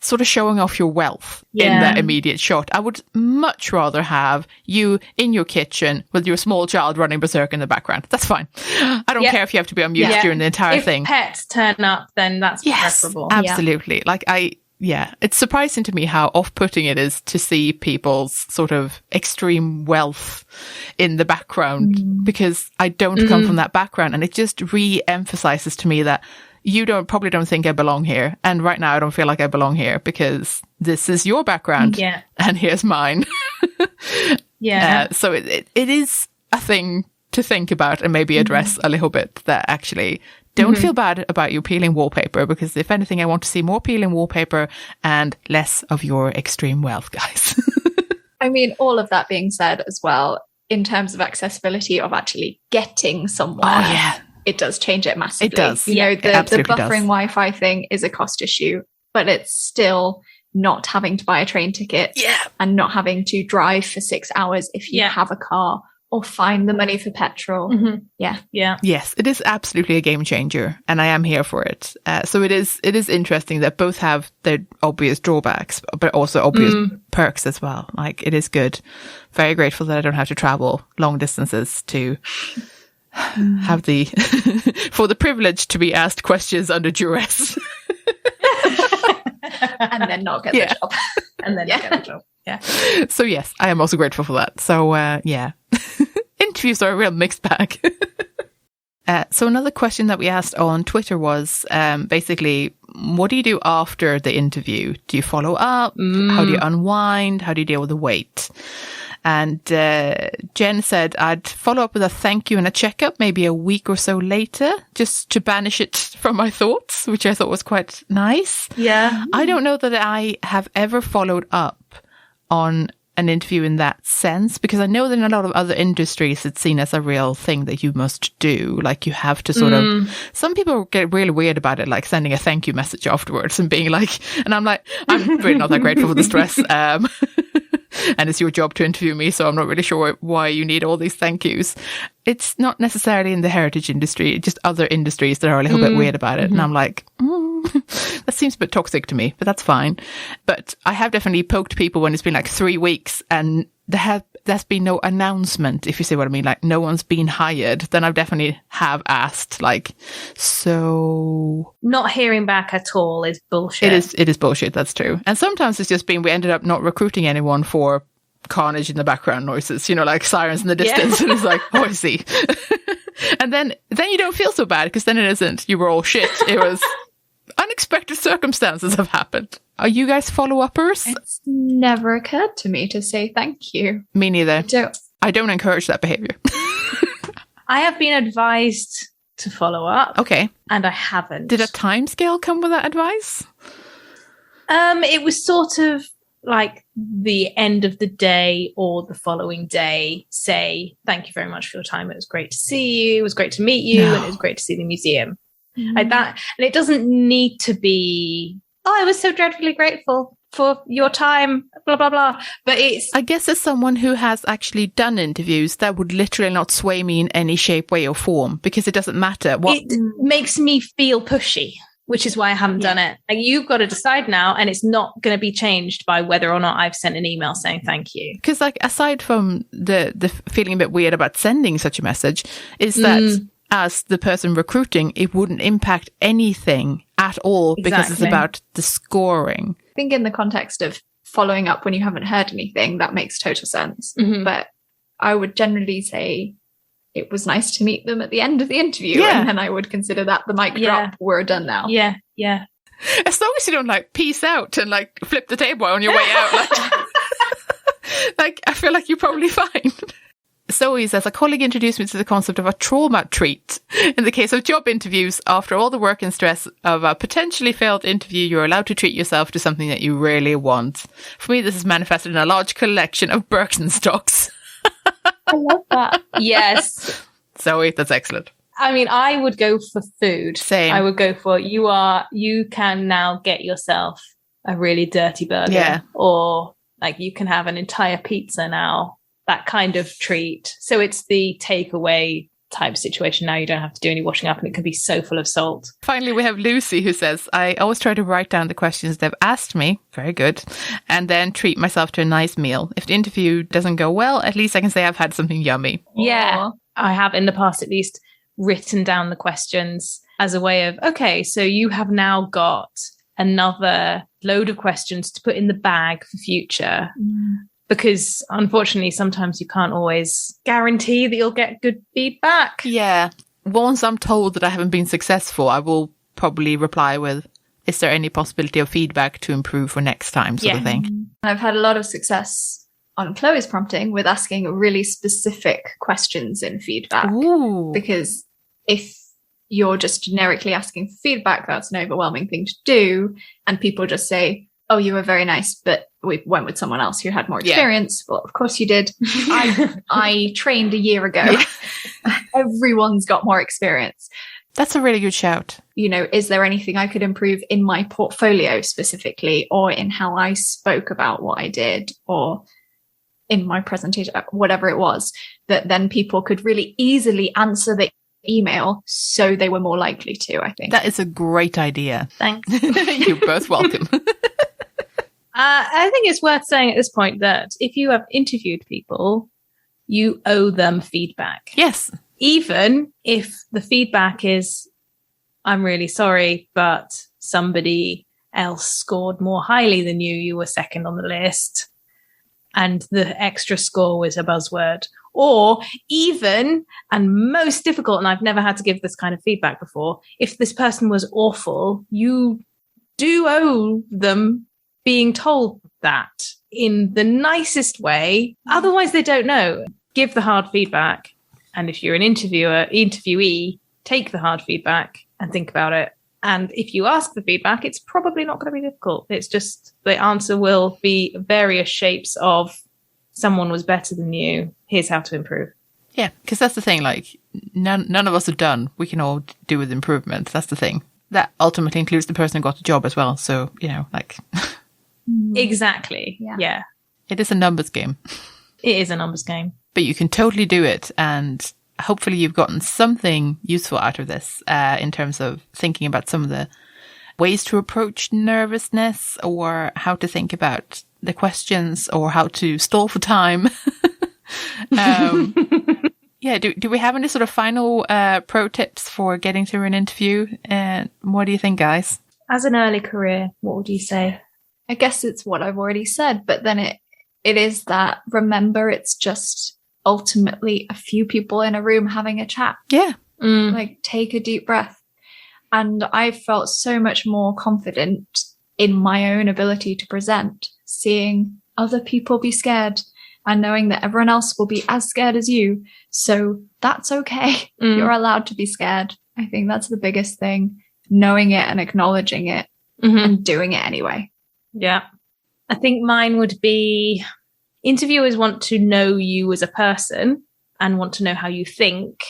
sort of showing off your wealth in that immediate shot. I would much rather have you in your kitchen with your small child running berserk in the background. That's fine. I don't care if you have to be on mute during the entire thing. If pets turn up, then that's preferable. Absolutely. Like it's surprising to me how off-putting it is to see people's sort of extreme wealth in the background because I don't come from that background, and it just re-emphasizes to me that you probably don't think I belong here, and right now I don't feel like I belong here because this is your background and here's mine. So it is a thing to think about and maybe address a little bit, that actually don't feel bad about your peeling wallpaper, because if anything, I want to see more peeling wallpaper and less of your extreme wealth, guys. I mean, all of that being said as well, in terms of accessibility of actually getting somewhere, it does change it massively. It does. You know, the buffering Wi-Fi thing is a cost issue, but it's still not having to buy a train ticket and not having to drive for 6 hours if you have a car, or find the money for petrol. Yes, it is absolutely a game changer, and I am here for it. So it is interesting that both have their obvious drawbacks, but also obvious perks as well. Like, it is good. Very grateful that I don't have to travel long distances to have for the privilege to be asked questions under duress. And then not get the job. And then get the job. So yes, I am also grateful for that. So interviews are a real mixed bag. So another question that we asked on Twitter was basically, what do you do after the interview? Do you follow up? How do you unwind? How do you deal with the wait? And Jen said, I'd follow up with a thank you and a checkup maybe a week or so later, just to banish it from my thoughts, which I thought was quite nice. Yeah. I don't know that I have ever followed up on an interview in that sense, because I know that in a lot of other industries it's seen as a real thing that you must do. Like you have to sort of, some people get really weird about it, like sending a thank you message afterwards and being like, and I'm like, I'm really not that grateful for the stress. And it's your job to interview me, so I'm not really sure why you need all these thank yous. It's not necessarily in the heritage industry, just other industries that are a little bit weird about it. And I'm like, that seems a bit toxic to me, but that's fine. But I have definitely poked people when it's been like 3 weeks and there's been no announcement, if you see what I mean, like no one's been hired. Then I definitely have asked, like, so not hearing back at all is bullshit. It is bullshit. That's true. And sometimes it's just been, we ended up not recruiting anyone for carnage in the background noises, you know, like sirens in the distance. And it's like, oh, I see. And then you don't feel so bad, because then it isn't, you were all shit. It was unexpected circumstances have happened. Are you guys follow-uppers? It's never occurred to me to say thank you. Me neither. I don't encourage that behavior. I have been advised to follow up. Okay. And I haven't. Did a timescale come with that advice? It was sort of like the end of the day or the following day, say, thank you very much for your time. It was great to see you. It was great to meet you. And it was great to see the museum. Like that. And it doesn't need to be, I was so dreadfully grateful for your time, blah, blah, blah. But it's... I guess as someone who has actually done interviews, that would literally not sway me in any shape, way or form, because it doesn't matter. It makes me feel pushy, which is why I haven't done it. Like, you've got to decide now, and it's not going to be changed by whether or not I've sent an email saying thank you. Because like, aside from the feeling a bit weird about sending such a message, is that as the person recruiting, it wouldn't impact anything at all, because it's about the scoring. I think in the context of following up when you haven't heard anything, that makes total sense. But I would generally say it was nice to meet them at the end of the interview. And then I would consider that the mic drop. We're done now. Yeah. As long as you don't like peace out and like flip the table on your way out. Like, like I feel like you're probably fine. Zoe says, a colleague introduced me to the concept of a trauma treat. In the case of job interviews, after all the work and stress of a potentially failed interview, you're allowed to treat yourself to something that you really want. For me, this is manifested in a large collection of Birkenstocks. I love that. Yes. Zoe, that's excellent. I mean, I would go for food. Same. I would go for, you can now get yourself a really dirty burger. Yeah. Or like you can have an entire pizza now. That kind of treat. So it's the takeaway type situation. Now you don't have to do any washing up, and it can be so full of salt. Finally, we have Lucy, who says, I always try to write down the questions they've asked me. Very good. And then treat myself to a nice meal. If the interview doesn't go well, at least I can say I've had something yummy. Yeah. I have in the past, at least, written down the questions as a way of, okay, so you have now got another load of questions to put in the bag for future. Because unfortunately, sometimes you can't always guarantee that you'll get good feedback. Yeah. Once I'm told that I haven't been successful, I will probably reply with, is there any possibility of feedback to improve for next time, sort of thing. I've had a lot of success on Chloe's prompting with asking really specific questions in feedback. Ooh. Because if you're just generically asking for feedback, that's an overwhelming thing to do. And people just say, oh, you were very nice, but we went with someone else who had more experience. Well, of course you did. I trained a year ago. Everyone's got more experience. That's a really good shout. You know, is there anything I could improve in my portfolio specifically, or in how I spoke about what I did, or in my presentation, whatever it was, that then people could really easily answer the email, so they were more likely to, I think. That is a great idea. Thanks. You're both welcome. I think it's worth saying at this point that if you have interviewed people, you owe them feedback. Yes. Even if the feedback is, I'm really sorry, but somebody else scored more highly than you. You were second on the list. And the extra score was a buzzword. Or even, and most difficult, and I've never had to give this kind of feedback before, if this person was awful, you do owe them being told that in the nicest way. Otherwise, they don't know. Give the hard feedback. And if you're an interviewee, take the hard feedback and think about it. And if you ask for feedback, it's probably not going to be difficult. It's just the answer will be various shapes of someone was better than you. Here's how to improve. Yeah, because that's the thing. Like, none of us are done. We can all do with improvement. That's the thing. That ultimately includes the person who got the job as well. So, like... Exactly. Yeah. It is a numbers game. It is a numbers game. But you can totally do it. And hopefully you've gotten something useful out of this in terms of thinking about some of the ways to approach nervousness, or how to think about the questions, or how to stall for time. Yeah. Do we have any sort of final pro tips for getting through an interview? What do you think, guys? As an early career, what would you say? I guess it's what I've already said, but then it is that, remember, it's just ultimately a few people in a room having a chat. Yeah. Like, take a deep breath. And I felt so much more confident in my own ability to present, seeing other people be scared and knowing that everyone else will be as scared as you. So that's okay. You're allowed to be scared. I think that's the biggest thing, knowing it and acknowledging it and doing it anyway. Yeah. I think mine would be, interviewers want to know you as a person and want to know how you think.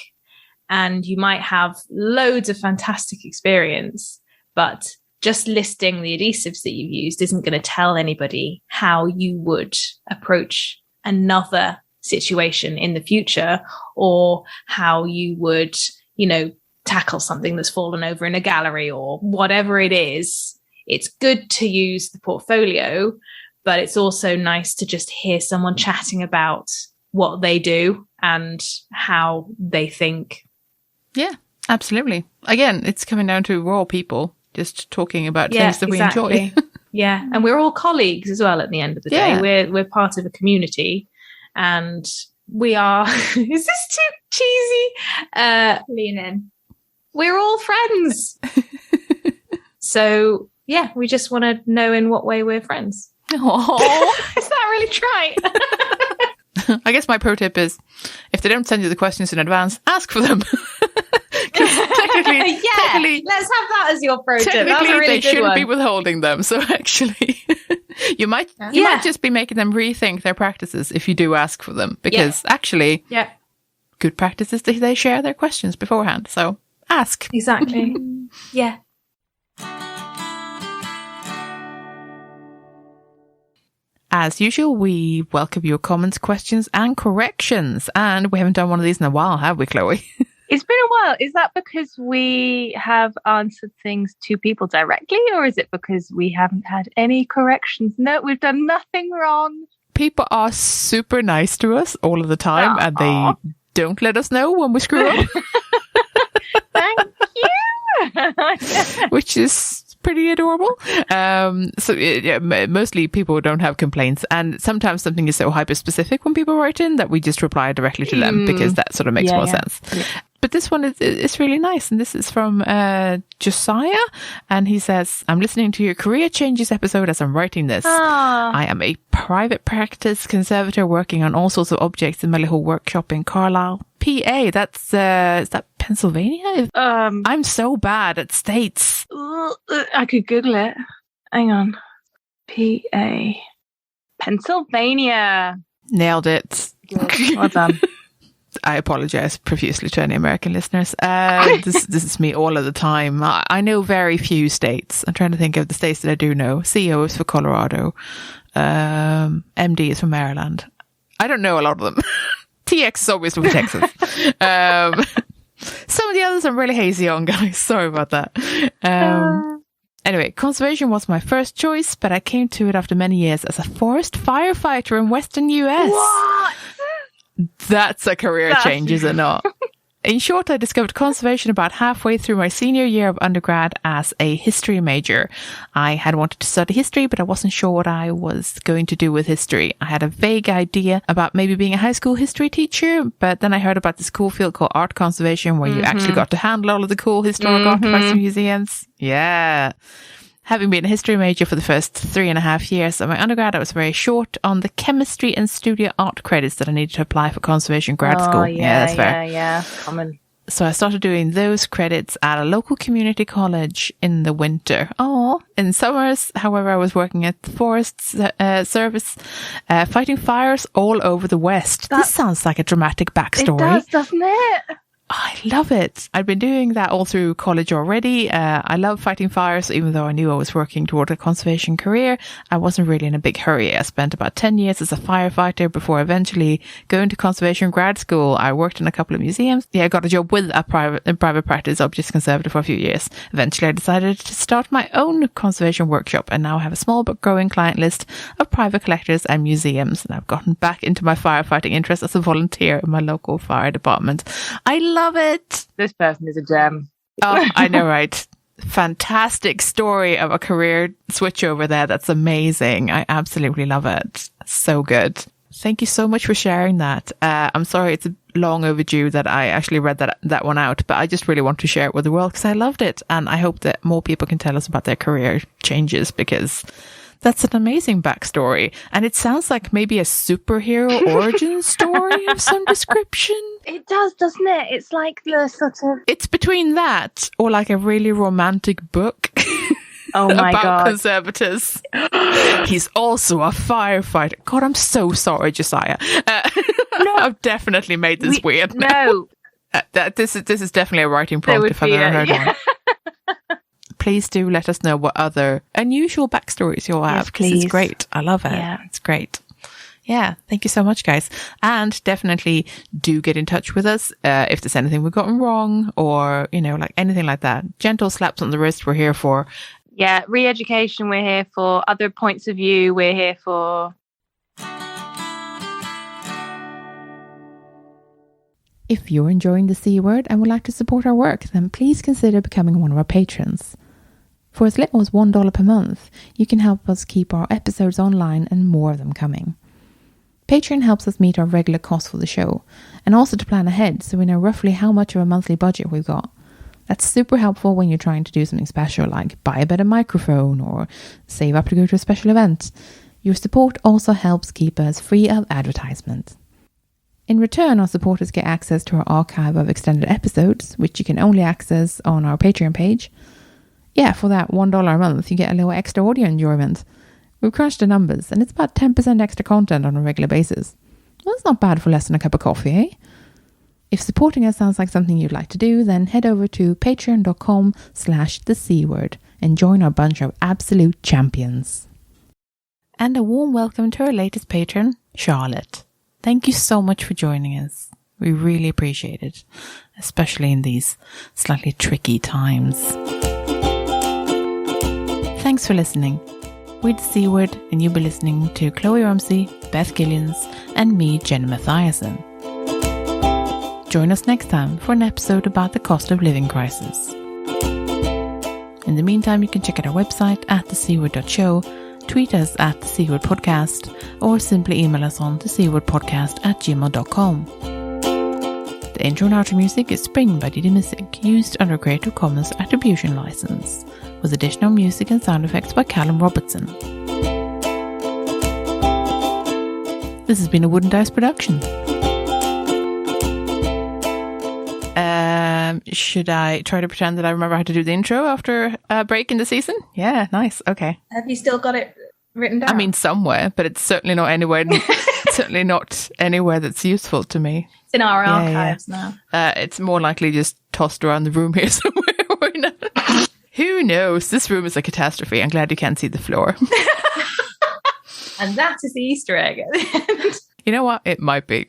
And you might have loads of fantastic experience, but just listing the adhesives that you've used isn't going to tell anybody how you would approach another situation in the future, or how you would, tackle something that's fallen over in a gallery or whatever it is. It's good to use the portfolio, but it's also nice to just hear someone chatting about what they do and how they think. Yeah, absolutely. Again, it's coming down to we're all people just talking about things that we enjoy. Yeah, and we're all colleagues as well at the end of the day. We're part of a community, and we are... Is this too cheesy? Lean in. We're all friends. So... yeah, we just want to know in what way we're friends. Oh, is that really trite? I guess my pro tip is, if they don't send you the questions in advance, ask for them. Technically, let's have that as your pro tip. Technically, really they shouldn't one. be withholding them. So actually, you might just be making them rethink their practices if you do ask for them, because actually, good practice is that they share their questions beforehand. So ask. Exactly. Yeah. As usual, we welcome your comments, questions, and corrections. And we haven't done one of these in a while, have we, Chloe? It's been a while. Is that because we have answered things to people directly, or is it because we haven't had any corrections? No, we've done nothing wrong. People are super nice to us all of the time, and they don't let us know when we screw up. Thank you. Which is pretty adorable. Mostly people don't have complaints, and sometimes something is so hyper specific when people write in that we just reply directly to them, because that sort of makes more sense. Yeah. But this one is really nice, and this is from Josiah, and he says, I'm listening to your career changes episode as I'm writing this. I am a private practice conservator working on all sorts of objects in my little workshop in Carlisle, PA. That's is that Pennsylvania? I'm so bad at states. I could Google it. Hang on. PA. Pennsylvania. Nailed it. Good. Well done. I apologize profusely to any American listeners. This is me all of the time. I know very few states. I'm trying to think of the states that I do know. CO is for Colorado. MD is for Maryland. I don't know a lot of them. TX is obviously for Texas. Some of the others I'm really hazy on, guys. Sorry about that. Anyway, conservation was my first choice, but I came to it after many years as a forest firefighter in Western US. What? That's a career change, is it not? In short, I discovered conservation about halfway through my senior year of undergrad as a history major. I had wanted to study history, but I wasn't sure what I was going to do with history. I had a vague idea about maybe being a high school history teacher, but then I heard about this cool field called art conservation where you actually got to handle all of the cool historic artifacts and museums. Yeah. Having been a history major for the first 3.5 years of my undergrad, I was very short on the chemistry and studio art credits that I needed to apply for conservation grad school. Yeah, that's fair. Yeah, common. So I started doing those credits at a local community college in the winter. In summers, however, I was working at the Forest Service, fighting fires all over the West. This sounds like a dramatic backstory. It does, doesn't it? I love it. I'd been doing that all through college already. I love fighting fires, even though I knew I was working toward a conservation career. I wasn't really in a big hurry. I spent about 10 years as a firefighter before eventually going to conservation grad school. I worked in a couple of museums. I got a job with a private practice objects conservator for a few years. Eventually, I decided to start my own conservation workshop, and now I have a small but growing client list of private collectors and museums. And I've gotten back into my firefighting interest as a volunteer in my local fire department. I love it. This person is a gem. Oh, I know, right? Fantastic story of a career switch over there. That's amazing. I absolutely love it. So good. Thank you so much for sharing that. I'm sorry it's long overdue that I actually read that one out, but I just really want to share it with the world because I loved it. And I hope that more people can tell us about their career changes because that's an amazing backstory. And it sounds like maybe a superhero origin story of some description. It does, doesn't it? It's like the sort of... It's between that or like a really romantic book. Oh my about God. conservators. He's also a firefighter. God, I'm so sorry, Josiah. No, I've definitely made this weird. No. This is definitely a writing prompt if I've ever heard one. Please do let us know what other unusual backstories you'll have. Yes, please. It's great. I love it. Yeah. It's great. Yeah. Thank you so much, guys. And definitely do get in touch with us if there's anything we've gotten wrong or, like anything like that. Gentle slaps on the wrist we're here for. Yeah. Re-education we're here for. Other points of view we're here for. If you're enjoying the C Word and would like to support our work, then please consider becoming one of our patrons. For as little as $1 per month, you can help us keep our episodes online and more of them coming. Patreon helps us meet our regular costs for the show, and also to plan ahead so we know roughly how much of a monthly budget we've got. That's super helpful when you're trying to do something special like buy a better microphone or save up to go to a special event. Your support also helps keep us free of advertisement. In return, our supporters get access to our archive of extended episodes, which you can only access on our Patreon page. Yeah, for that $1 a month, you get a little extra audio enjoyment. We've crunched the numbers, and it's about 10% extra content on a regular basis. Well, that's not bad for less than a cup of coffee, eh? If supporting us sounds like something you'd like to do, then head over to patreon.com/thecword and join our bunch of absolute champions. And a warm welcome to our latest patron, Charlotte. Thank you so much for joining us. We really appreciate it, especially in these slightly tricky times. Thanks for listening. We're the C Word, and you'll be listening to Kloe Rumsey, Beth Gillions, and me, Jenny Mathiasson. Join us next time for an episode about the cost of living crisis. In the meantime, you can check out our website at thecword.show, tweet us at the C Word Podcast, or simply email us on thecwordpodcast@gmail.com. The intro and outro music is Spring by Didi Music, used under a Creative Commons Attribution License, with additional music and sound effects by Callum Robertson. This has been a Wooden Dice production. Should I try to pretend that I remember how to do the intro after a break in the season? Yeah, nice. Okay. Have you still got it written down? I mean, somewhere, but it's certainly not anywhere. Certainly not anywhere that's useful to me. It's in our archives now. It's more likely just tossed around the room here somewhere. Who knows? This room is a catastrophe. I'm glad you can't see the floor. And that is the Easter egg. You know what? It might be.